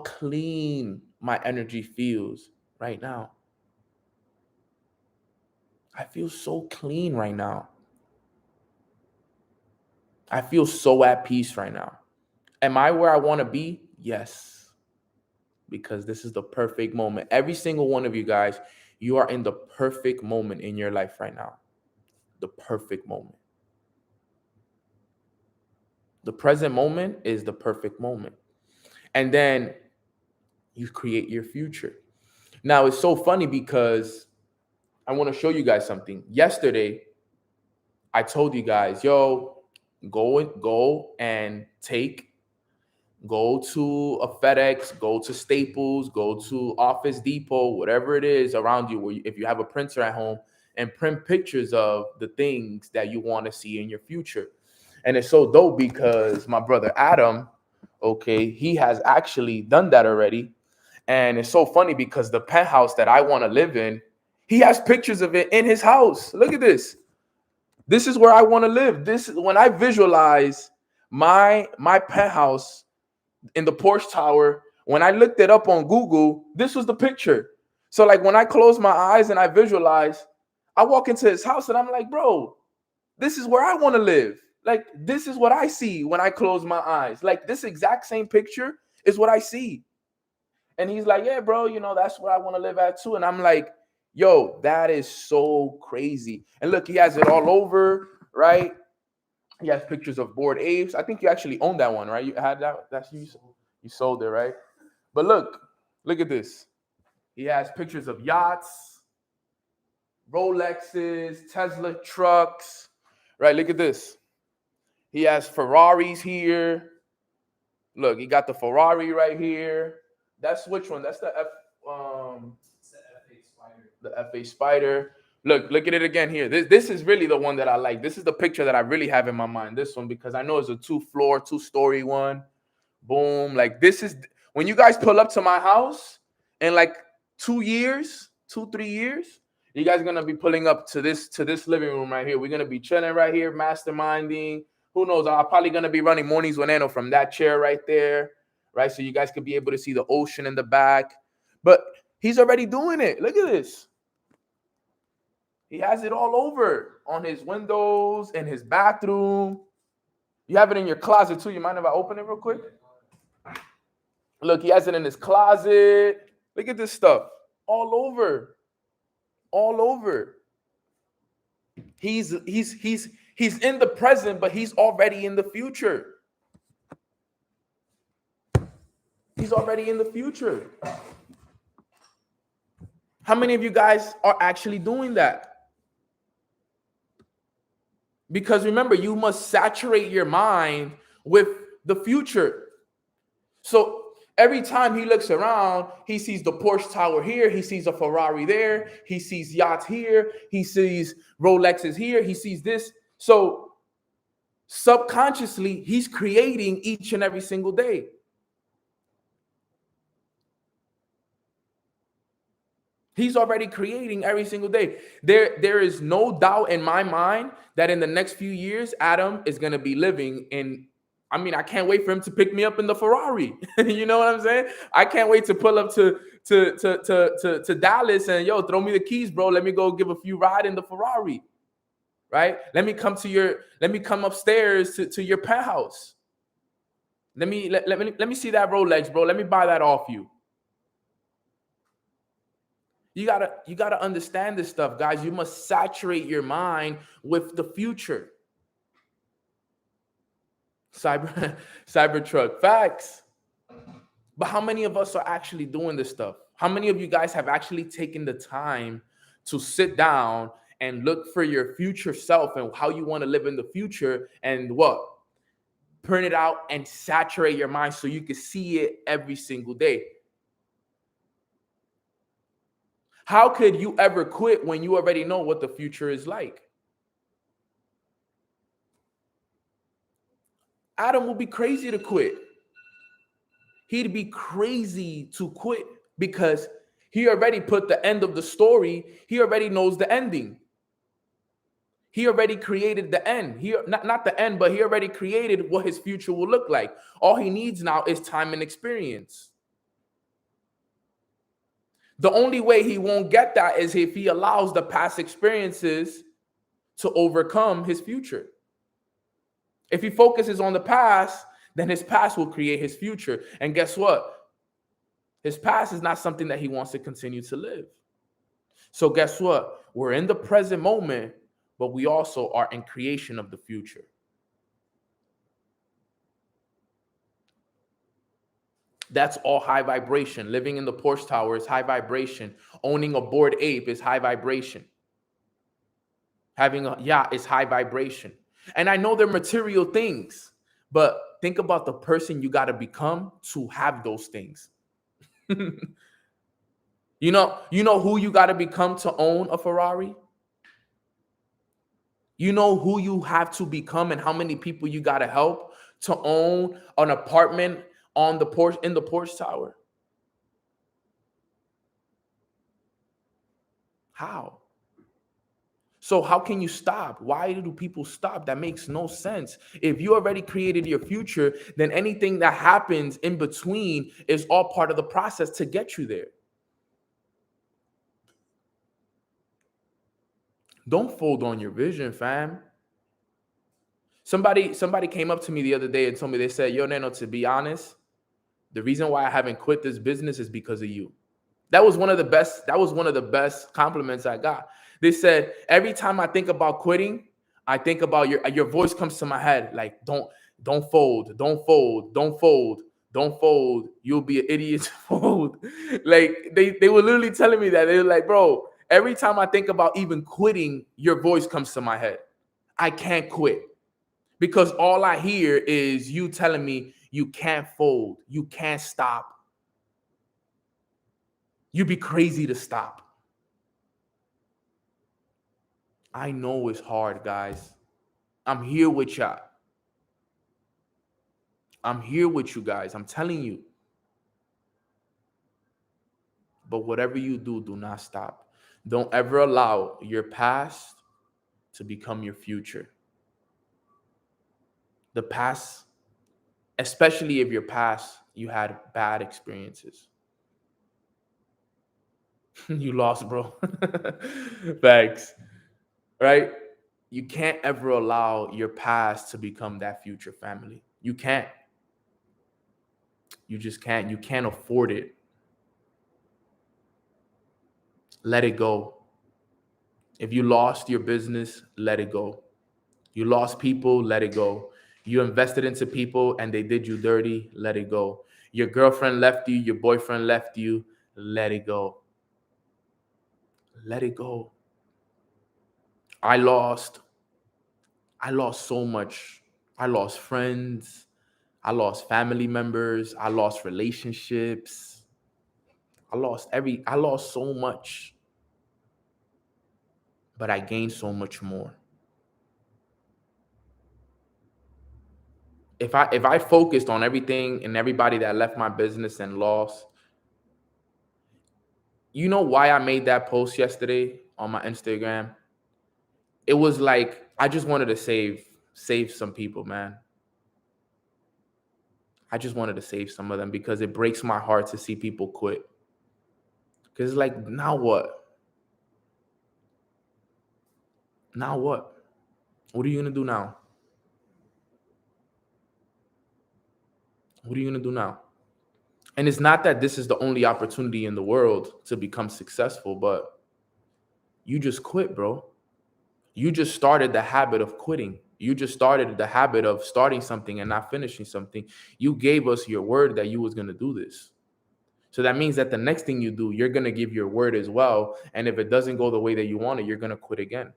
clean my energy feels right now. I feel so clean right now. I feel so at peace right now. Am I where I want to be? Yes. Because this is the perfect moment. Every single one of you guys, you are in the perfect moment in your life right now. The perfect moment. The present moment is the perfect moment. And then you create your future. Now, it's so funny because I want to show you guys something. Yesterday, I told you guys, yo, go to a FedEx, go to Staples, go to Office Depot, whatever it is around you, if you have a printer at home, and print pictures of the things that you want to see in your future. And it's so dope because my brother Adam, okay, he has actually done that already. And it's so funny because the penthouse that I want to live in, he has pictures of it in his house. Look at this. This is where I want to live. This, when I visualize my penthouse in the Porsche Tower, when I looked it up on Google, this was the picture. So like when I close my eyes and I visualize, I walk into his house and I'm like, bro, this is where I want to live. Like, this is what I see when I close my eyes. Like, this exact same picture is what I see. And he's like, yeah, bro, that's where I want to live at too. And I'm like, yo, that is so crazy. And look, he has it all over, right? He has pictures of Bored Apes. I think you actually owned that one, right? You had that. That's you sold it, right? But look at this. He has pictures of yachts, Rolexes, Tesla trucks, right? Look at this. He has Ferraris here. Look, he got the Ferrari right here. That's which one? That's the F8 Spider. Look at it again here. This is really the one that I like. This is the picture that I really have in my mind. This one, because I know it's a 2-story one. Boom. Like, this is when you guys pull up to my house in like 3 years, you guys are gonna be pulling up to this living room right here. We're gonna be chilling right here, masterminding. Who knows? I'm probably gonna be running mornings with Nano from that chair right there, right? So you guys could be able to see the ocean in the back. But he's already doing it. Look at this. He has it all over on his windows, in his bathroom. You have it in your closet too. You mind if I open it real quick? Look, he has it in his closet. Look at this stuff. All over. All over. He's in the present, but he's already in the future. He's already in the future. How many of you guys are actually doing that? Because remember, you must saturate your mind with the future. So Every time he looks around, he sees the Porsche Tower here. He sees a Ferrari there. He sees yachts here. He sees Rolexes here. He sees this. So subconsciously, he's creating each and every single day. He's already creating every single day. There is no doubt in my mind that in the next few years, Adam is going to be living in. I mean, I can't wait for him to pick me up in the Ferrari. You know what I'm saying? I can't wait to pull up to Dallas and throw me the keys, bro. Let me go give a few ride in the Ferrari. Right? Let me come upstairs to your penthouse. Let me see that Rolex, bro. Let me buy that off you. You gotta understand this stuff, guys. You must saturate your mind with the future. Cybertruck, facts. But how many of us are actually doing this stuff? How many of you guys have actually taken the time to sit down and look for your future self and how you want to live in the future and what? Print it out and saturate your mind so you can see it every single day. How could you ever quit when you already know what the future is like? Adam will be crazy to quit. He'd be crazy to quit because he already put the end of the story. He already knows the ending. He already created the end. Not the end, but he already created what his future will look like. All he needs now is time and experience. The only way he won't get that is if he allows the past experiences to overcome his future. If he focuses on the past, then his past will create his future. And guess what? His past is not something that he wants to continue to live. So guess what? We're in the present moment, but we also are in creation of the future. That's all high vibration. Living in the Porsche Tower is high vibration. Owning a Bored Ape is high vibration. Having a yacht is high vibration. And I know they're material things, but think about the person you got to become to have those things. You know who you got to become to own a Ferrari? You know who you have to become and how many people you got to help to own an apartment on the Porsche in the Porsche Tower? How? So how can you stop? Why do people stop? That makes no sense. If you already created your future, then anything that happens in between is all part of the process to get you there. Don't fold on your vision, fam. Somebody came up to me the other day and told me, they said, yo, Nano, to be honest, the reason why I haven't quit this business is because of you. That was one of the best compliments I got. They said, every time I think about quitting, I think about your voice comes to my head like, don't fold, don't fold, don't fold, don't fold. You'll be an idiot to fold. Like they were literally telling me that. They were like, bro, every time I think about even quitting, your voice comes to my head. I can't quit because all I hear is you telling me you can't fold, you can't stop. You'd be crazy to stop. I know it's hard, guys. I'm here with y'all. I'm here with you guys. I'm telling you. But whatever you do, do not stop. Don't ever allow your past to become your future. The past, especially if your past, you had bad experiences. You lost, bro. Thanks. Right? You can't ever allow your past to become that future, family. You can't. You just can't. You can't afford it. Let it go. If you lost your business, let it go. You lost people, let it go. You invested into people and they did you dirty, let it go. Your girlfriend left you, your boyfriend left you, let it go. Let it go. I lost so much. I lost friends. I lost family members. I lost relationships. I lost so much. But I gained so much more. If I focused on everything and everybody that left my business and lost, you know why I made that post yesterday on my Instagram? It was like I just wanted to save some people, man. I just wanted to save some of them because it breaks my heart to see people quit. Because it's like, now what? Now what? What are you gonna do now? What are you gonna do now? And it's not that this is the only opportunity in the world to become successful, but you just quit, bro. You just started the habit of quitting. You just started the habit of starting something and not finishing something. You gave us your word that you was going to do this. So that means that the next thing you do, you're going to give your word as well. And if it doesn't go the way that you want it, you're going to quit again.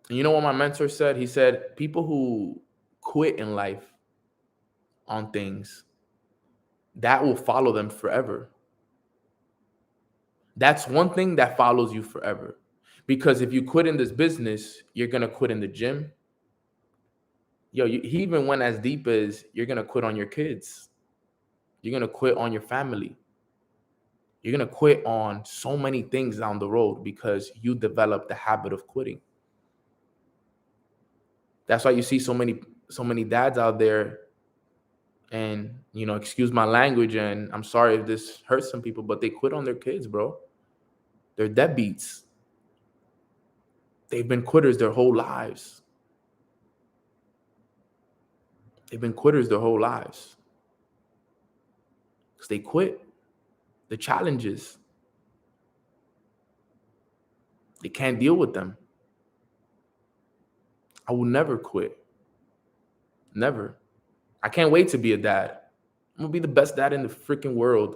And you know what my mentor said? He said, people who quit in life on things, that will follow them forever. That's one thing that follows you forever. Because if you quit in this business, you're going to quit in the gym. Yo, he even went as deep as you're going to quit on your kids. You're going to quit on your family. You're going to quit on so many things down the road because you developed the habit of quitting. That's why you see so many dads out there, and, you know, excuse my language, and I'm sorry if this hurts some people, but they quit on their kids, bro. They're deadbeats. They've been quitters their whole lives. They've been quitters their whole lives. Because they quit the challenges. They can't deal with them. I will never quit. Never. I can't wait to be a dad. I'm going to be the best dad in the freaking world.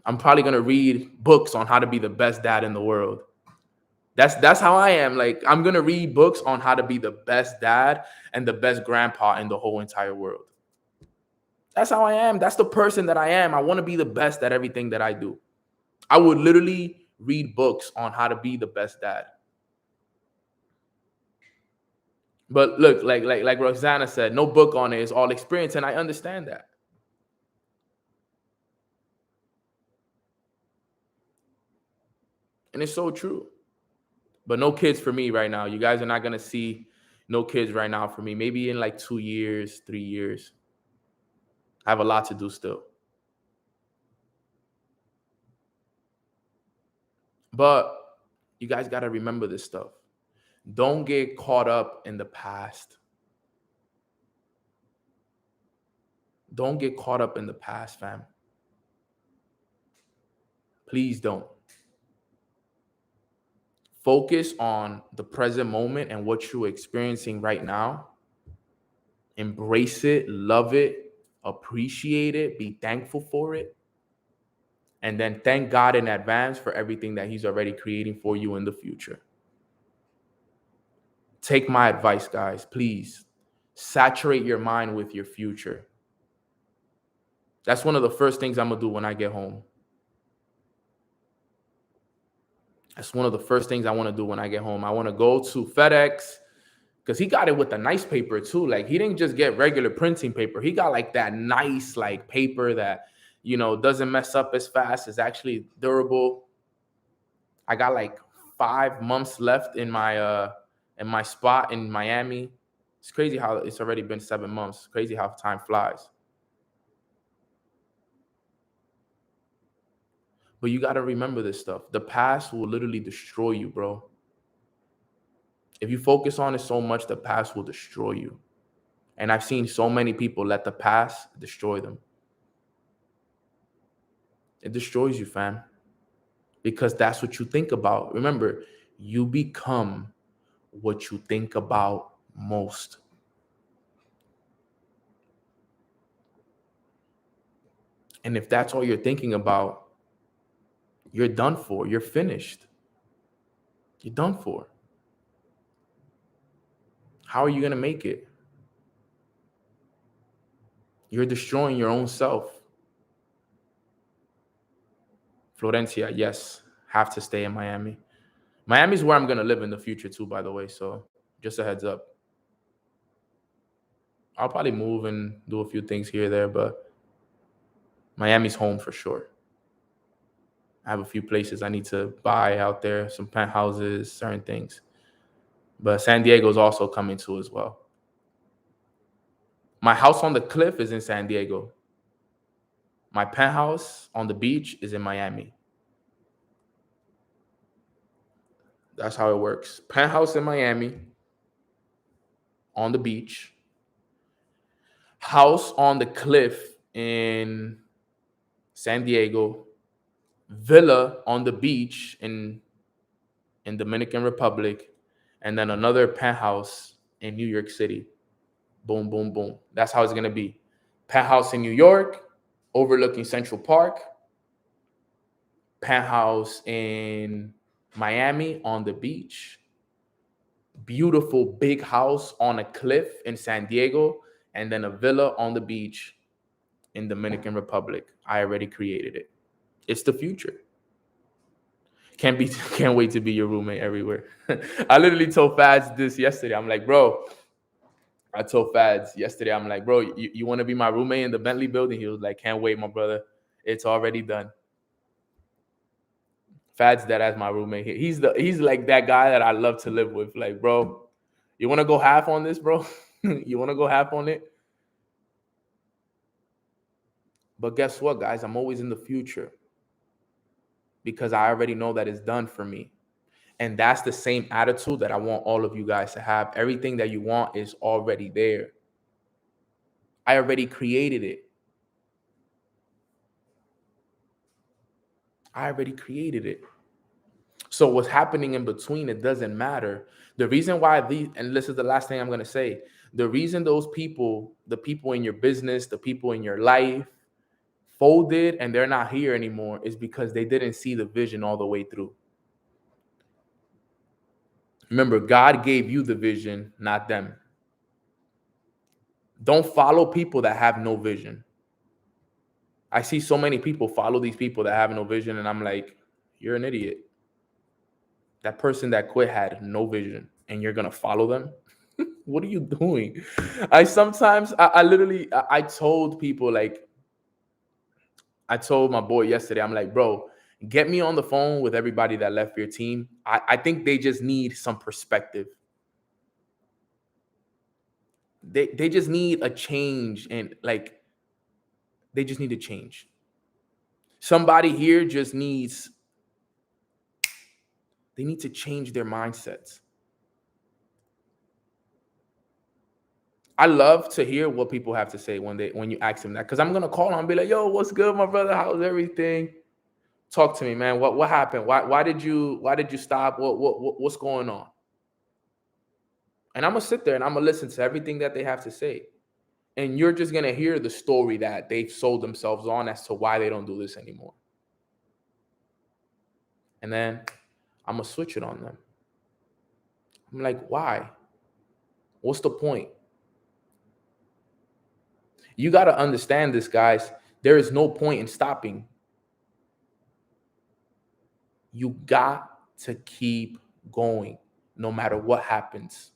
I'm probably going to read books on how to be the best dad in the world. That's how I am. Like, I'm going to read books on how to be the best dad and the best grandpa in the whole entire world. That's how I am. That's the person that I am. I want to be the best at everything that I do. I would literally read books on how to be the best dad. But look, like Roxana said, no book on it, is all experience, and I understand that. And it's so true. But no kids for me right now. You guys are not going to see no kids right now for me. Maybe in like 2 years, 3 years. I have a lot to do still. But you guys got to remember this stuff. Don't get caught up in the past. Don't get caught up in the past, fam. Please don't. Focus on the present moment and what you're experiencing right now. Embrace it, love it, appreciate it, be thankful for it. And then thank God in advance for everything that he's already creating for you in the future. Take my advice, guys. Please saturate your mind with your future. That's one of the first things I'm going to do when I get home. That's one of the first things I want to do when I get home. I want to go to FedEx, because he got it with a nice paper too. Like, he didn't just get regular printing paper. He got like that nice like paper that, you know, doesn't mess up as fast. It's actually durable. I got like 5 months left in my spot in Miami. It's crazy how it's already been 7 months. Crazy how time flies. But you got to remember this stuff. The past will literally destroy you, bro. If you focus on it so much, the past will destroy you. And I've seen so many people let the past destroy them. It destroys you, fam. Because that's what you think about. Remember, you become what you think about most. And if that's all you're thinking about, you're done for. You're finished. You're done for. How are you going to make it? You're destroying your own self. Florencia, yes, have to stay in Miami. Miami's where I'm going to live in the future too, by the way. So just a heads up. I'll probably move and do a few things here or there, but Miami's home for sure. I have a few places I need to buy out there, some penthouses, certain things. But San Diego's also coming too as well. My house on the cliff is in San Diego. My penthouse on the beach is in Miami. That's how it works. Penthouse in Miami, on the beach. House on the cliff in San Diego. Villa on the beach in Dominican Republic. And then another penthouse in New York City. Boom, boom, boom. That's how it's going to be. Penthouse in New York, overlooking Central Park. Penthouse in Miami on the beach. Beautiful big house on a cliff in San Diego, and then a villa on the beach in Dominican Republic. I already created it. It's the future. Can't wait to be your roommate everywhere. I literally told Fads this yesterday. I'm like, bro, I told Fads yesterday, I'm like, bro, you want to be my roommate in the Bentley building? He was like, can't wait, my brother. It's already done. Fad's that as my roommate. He's like that guy that I love to live with. Like, bro, you want to go half on this, bro? You want to go half on it? But guess what, guys? I'm always in the future because I already know that it's done for me. And that's the same attitude that I want all of you guys to have. Everything that you want is already there. I already created it. I already created it. So what's happening in between, it doesn't matter. The reason why and this is the last thing I'm going to say, the reason those people, the people in your business, the people in your life folded and they're not here anymore is because they didn't see the vision all the way through. Remember, God gave you the vision, not them. Don't follow people that have no vision. I see so many people follow these people that have no vision, and I'm like, you're an idiot. That person that quit had no vision, and you're gonna follow them? What are you doing? I literally told people, like, I told my boy yesterday, I'm like, bro, get me on the phone with everybody that left your team. I think they just need some perspective. They just need a change, and like, they just need to change. Somebody here just needs, they need to change their mindsets. I love to hear what people have to say when you ask them that, because I'm gonna call them and be like, yo, what's good, my brother? How's everything? Talk to me, man. What happened? Why did you stop? What's going on? And I'm gonna sit there and I'm gonna listen to everything that they have to say. And you're just gonna hear the story that they've sold themselves on as to why they don't do this anymore. And then I'm gonna switch it on them. I'm like, why? What's the point? You got to understand this, guys. There is no point in stopping. You got to keep going no matter what happens.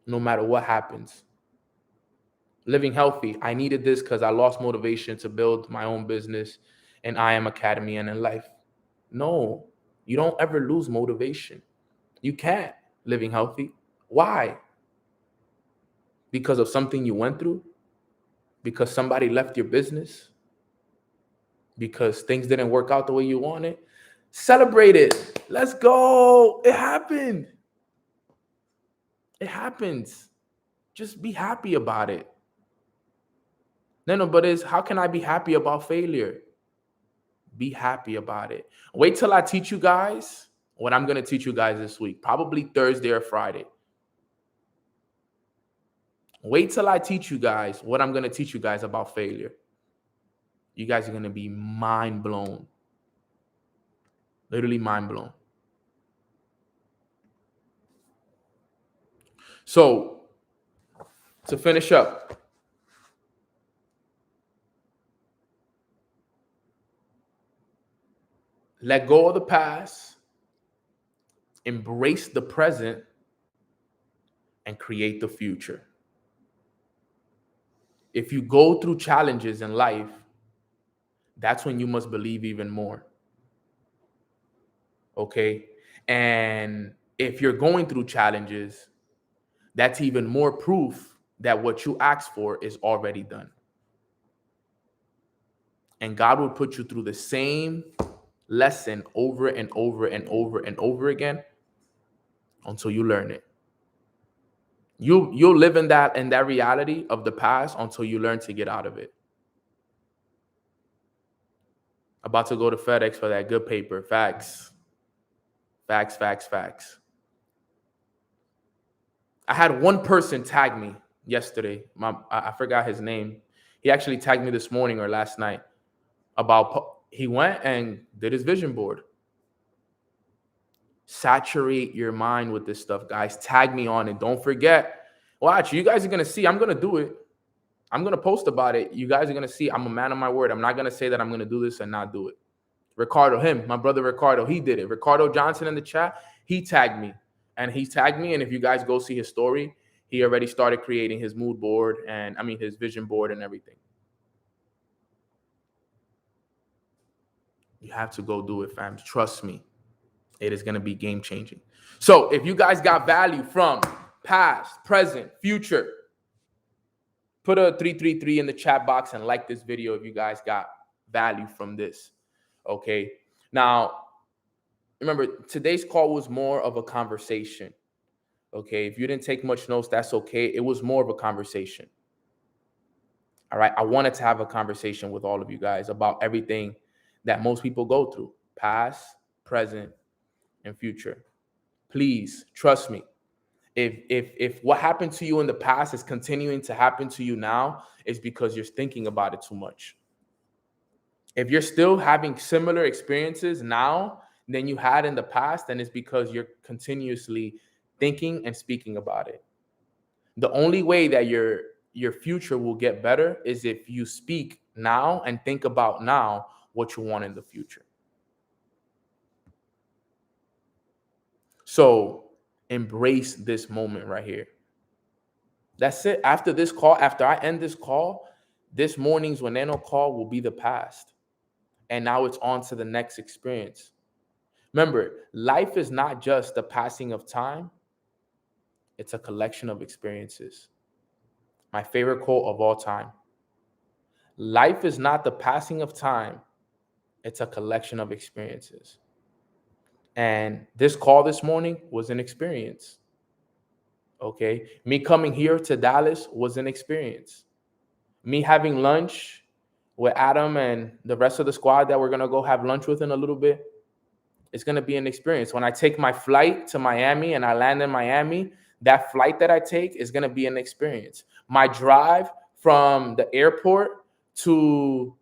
No matter what happens. Living healthy. I needed this because I lost motivation to build my own business in I Am Academy and in life. No, you don't ever lose motivation. You can't. Living healthy. Why? Because of something you went through? Because somebody left your business? Because things didn't work out the way you wanted? Celebrate it. Let's go. It happened. It happens. Just be happy about it. No, but it's, how can I be happy about failure? Be happy about it. Wait till I teach you guys what I'm going to teach you guys this week, probably Thursday or Friday. Wait till I teach you guys what I'm going to teach you guys about failure. You guys are going to be mind blown. Literally mind blown. So to finish up, let go of the past, embrace the present, and create the future. If you go through challenges in life, that's when you must believe even more. Okay? And if you're going through challenges, that's even more proof that what you asked for is already done. And God will put you through the same lesson over and over and over and over again until you learn it. You'll live in that reality of the past until you learn to get out of it. About to go to FedEx for that good paper. Facts. Facts, facts, facts. I had one person tag me yesterday. I forgot his name. He actually tagged me this morning or last night about he went and did his vision board. Saturate your mind with this stuff, guys. Tag me on it. Don't forget. Watch, you guys are going to see. I'm going to do it. I'm going to post about it. You guys are going to see. I'm a man of my word. I'm not going to say that I'm going to do this and not do it. Ricardo, my brother Ricardo, he did it. Ricardo Johnson in the chat, he tagged me. And if you guys go see his story, he already started creating his mood board his vision board and everything. You have to go do it, fam. Trust me. It is going to be game changing. So if you guys got value from past, present, future, put a 333 in the chat box and like this video if you guys got value from this. Okay. Now, remember, today's call was more of a conversation. Okay. If you didn't take much notes, that's okay. It was more of a conversation. All right. I wanted to have a conversation with all of you guys about everything that most people go through: past, present, and future. Please trust me. If what happened to you in the past is continuing to happen to you now, it's because you're thinking about it too much. If you're still having similar experiences now than you had in the past, then it's because you're continuously thinking and speaking about it. The only way that your future will get better is if you speak now and think about now what you want in the future. So embrace this moment right here. That's it. After this call, after I end this call, this morning's Veneno call will be the past. And now it's on to the next experience. Remember, life is not just the passing of time. It's a collection of experiences. My favorite quote of all time. Life is not the passing of time. It's a collection of experiences. And this call this morning was an experience. Okay. Me coming here to Dallas was an experience. Me having lunch with Adam and the rest of the squad that we're going to go have lunch with in a little bit, it's going to be an experience. When I take my flight to Miami and I land in Miami, that flight that I take is going to be an experience. My drive from the airport to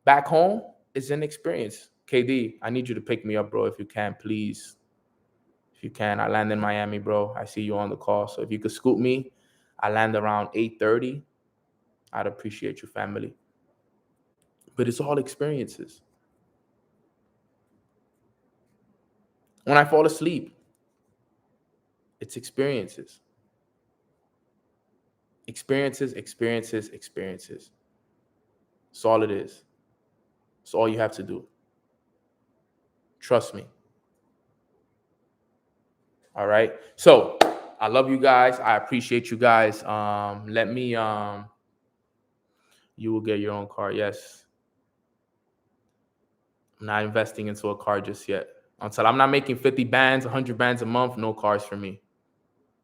back home is an experience. KD, I need you to pick me up, bro, if you can, please. If you can, I land in Miami, bro. I see you on the call. So if you could scoop me, I land around 8:30. I'd appreciate you, family. But it's all experiences. When I fall asleep, it's experiences. Experiences, experiences, experiences. That's all it is. It's all you have to do. Trust me. All right. So I love you guys. I appreciate you guys. You will get your own car. Yes. I'm not investing into a car just yet. Until I'm not making 50 bands, 100 bands a month, no cars for me.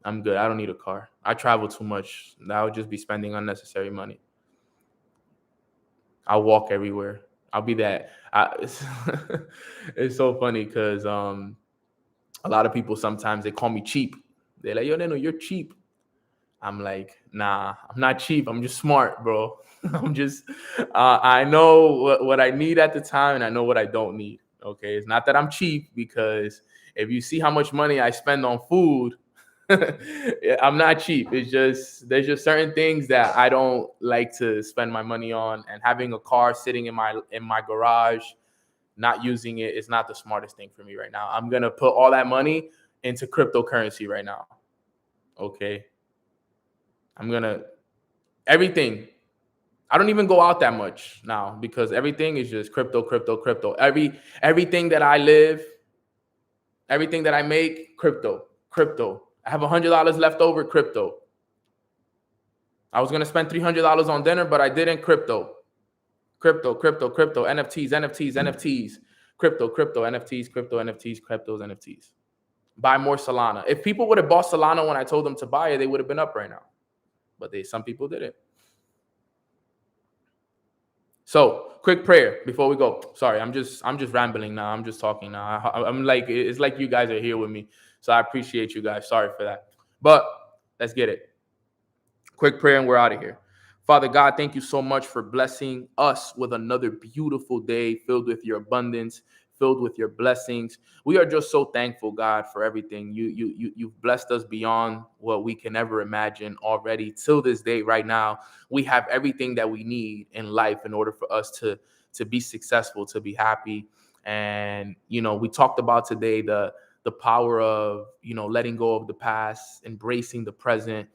I'm good. I don't need a car. I travel too much. I would just be spending unnecessary money. I'll walk everywhere. I'll be that. It's so funny because a lot of people sometimes they call me cheap. They're like, yo, Neno, you're cheap. I'm like, nah, I'm not cheap. I'm just smart, bro. I'm just, I know what I need at the time and I know what I don't need. Okay. It's not that I'm cheap, because if you see how much money I spend on food, I'm not cheap. It's just there's just certain things that I don't like to spend my money on, and having a car sitting in my garage, not using it, is not the smartest thing for me right now. I'm gonna put all that money into cryptocurrency right now. Okay, I'm gonna everything. I don't even go out that much now because everything is just crypto, crypto, crypto. Everything that I live, everything that I make, crypto, crypto. I have $100 left over, crypto. I was gonna spend $300 on dinner, but I didn't. Crypto, crypto, crypto, crypto. NFTs, NFTs, NFTs. Crypto, crypto, NFTs, crypto, NFTs, cryptos, NFTs. Buy more Solana. If people would have bought Solana when I told them to buy it, they would have been up right now. But some people didn't. So, quick prayer before we go. Sorry, I'm just rambling now. I'm just talking now. I'm like, it's like you guys are here with me. So I appreciate you guys. Sorry for that. But let's get it. Quick prayer and we're out of here. Father God, thank you so much for blessing us with another beautiful day filled with your abundance, filled with your blessings. We are just so thankful, God, for everything. You've blessed us beyond what we can ever imagine already. Till this day, right now, we have everything that we need in life in order for us to be successful, to be happy. And we talked about today the power of letting go of the past, embracing the present,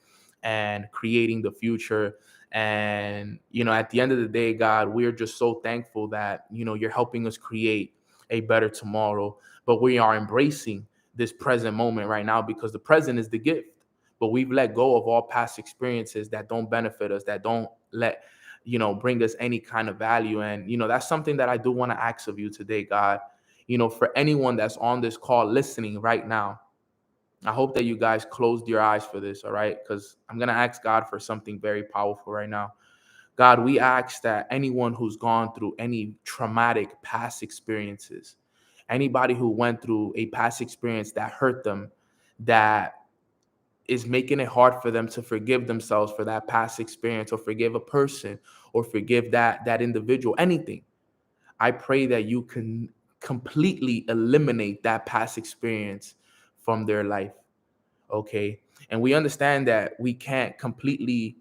and creating the future. And at the end of the day, God, we're just so thankful that you're helping us create a better tomorrow. But we are embracing this present moment right now because the present is the gift. But we've let go of all past experiences that don't benefit us, that don't bring us any kind of value. And that's something that I do want to ask of you today, God. For anyone that's on this call listening right now, I hope that you guys closed your eyes for this, all right? Because I'm going to ask God for something very powerful right now. God, we ask that anyone who's gone through any traumatic past experiences, anybody who went through a past experience that hurt them, that is making it hard for them to forgive themselves for that past experience, or forgive a person, or forgive that individual, anything. I pray that you can completely eliminate that past experience from their life. Okay. And we understand that we can't completely,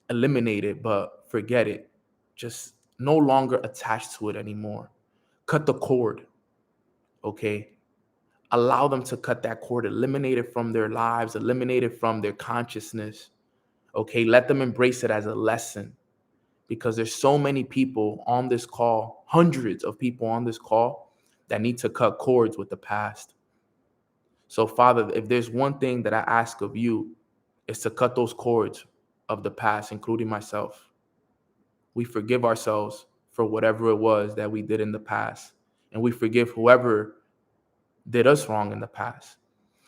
eliminate it, but forget it. Just no longer attached to it anymore. Cut the cord. Okay. Allow them to cut that cord, eliminate it from their lives, eliminate it from their consciousness. Okay. Let them embrace it as a lesson, because there's so many people on this call, hundreds of people on this call, that need to cut cords with the past. So, Father, if there's one thing that I ask of you, is to cut those cords of the past, including myself. We forgive ourselves for whatever it was that we did in the past, and we forgive whoever did us wrong in the past.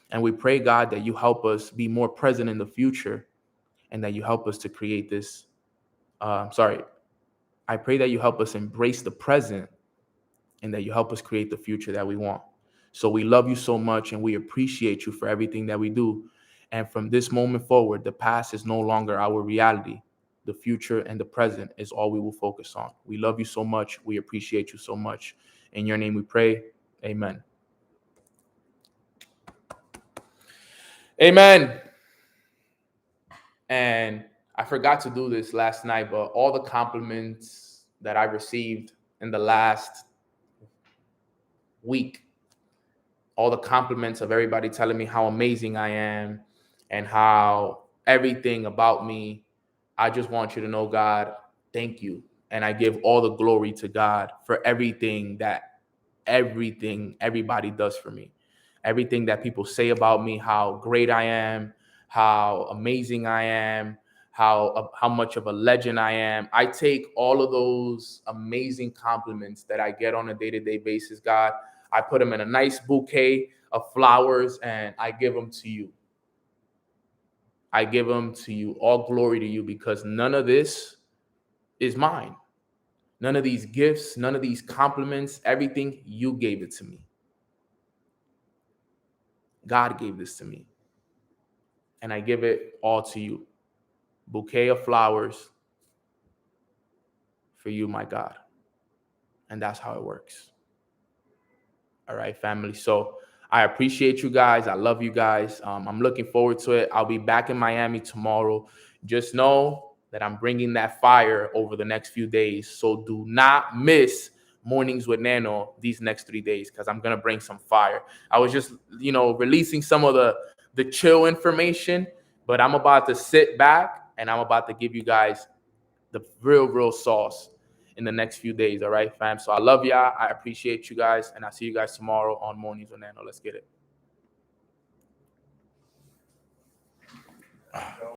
And we pray, God, that you help us be more present in the future, and that you help us to create this. I pray that you help us embrace the present, and that you help us create the future that we want. So we love you so much, and we appreciate you for everything that we do. And from this moment forward, the past is no longer our reality. The future and the present is all we will focus on. We love you so much. We appreciate you so much. In your name we pray. Amen. Amen. And I forgot to do this last night, but all the compliments that I received in the last week, all the compliments of everybody telling me how amazing I am and how everything about me, I just want you to know, God, thank you. And I give all the glory to God for everything everybody does for me. Everything that people say about me, how great I am, how amazing I am, how much of a legend I am. I take all of those amazing compliments that I get on a day-to-day basis, God. I put them in a nice bouquet of flowers and I give them to you. I give them to you. All glory to you, because none of this is mine. None of these gifts, none of these compliments, everything, you gave it to me. God gave this to me. And I give it all to you. Bouquet of flowers for you, my God. And that's how it works. All right, family. So I appreciate you guys. I love you guys. I'm looking forward to it. I'll be back in Miami tomorrow. Just know that I'm bringing that fire over the next few days. So do not miss Mornings with Nano these next 3 days, because I'm going to bring some fire. I was just, releasing some of the chill information, but I'm about to sit back and I'm about to give you guys the real sauce in the next few days. All right, fam. So I love y'all. I appreciate you guys. And I'll see you guys tomorrow on Mornings with Nano. Let's get it.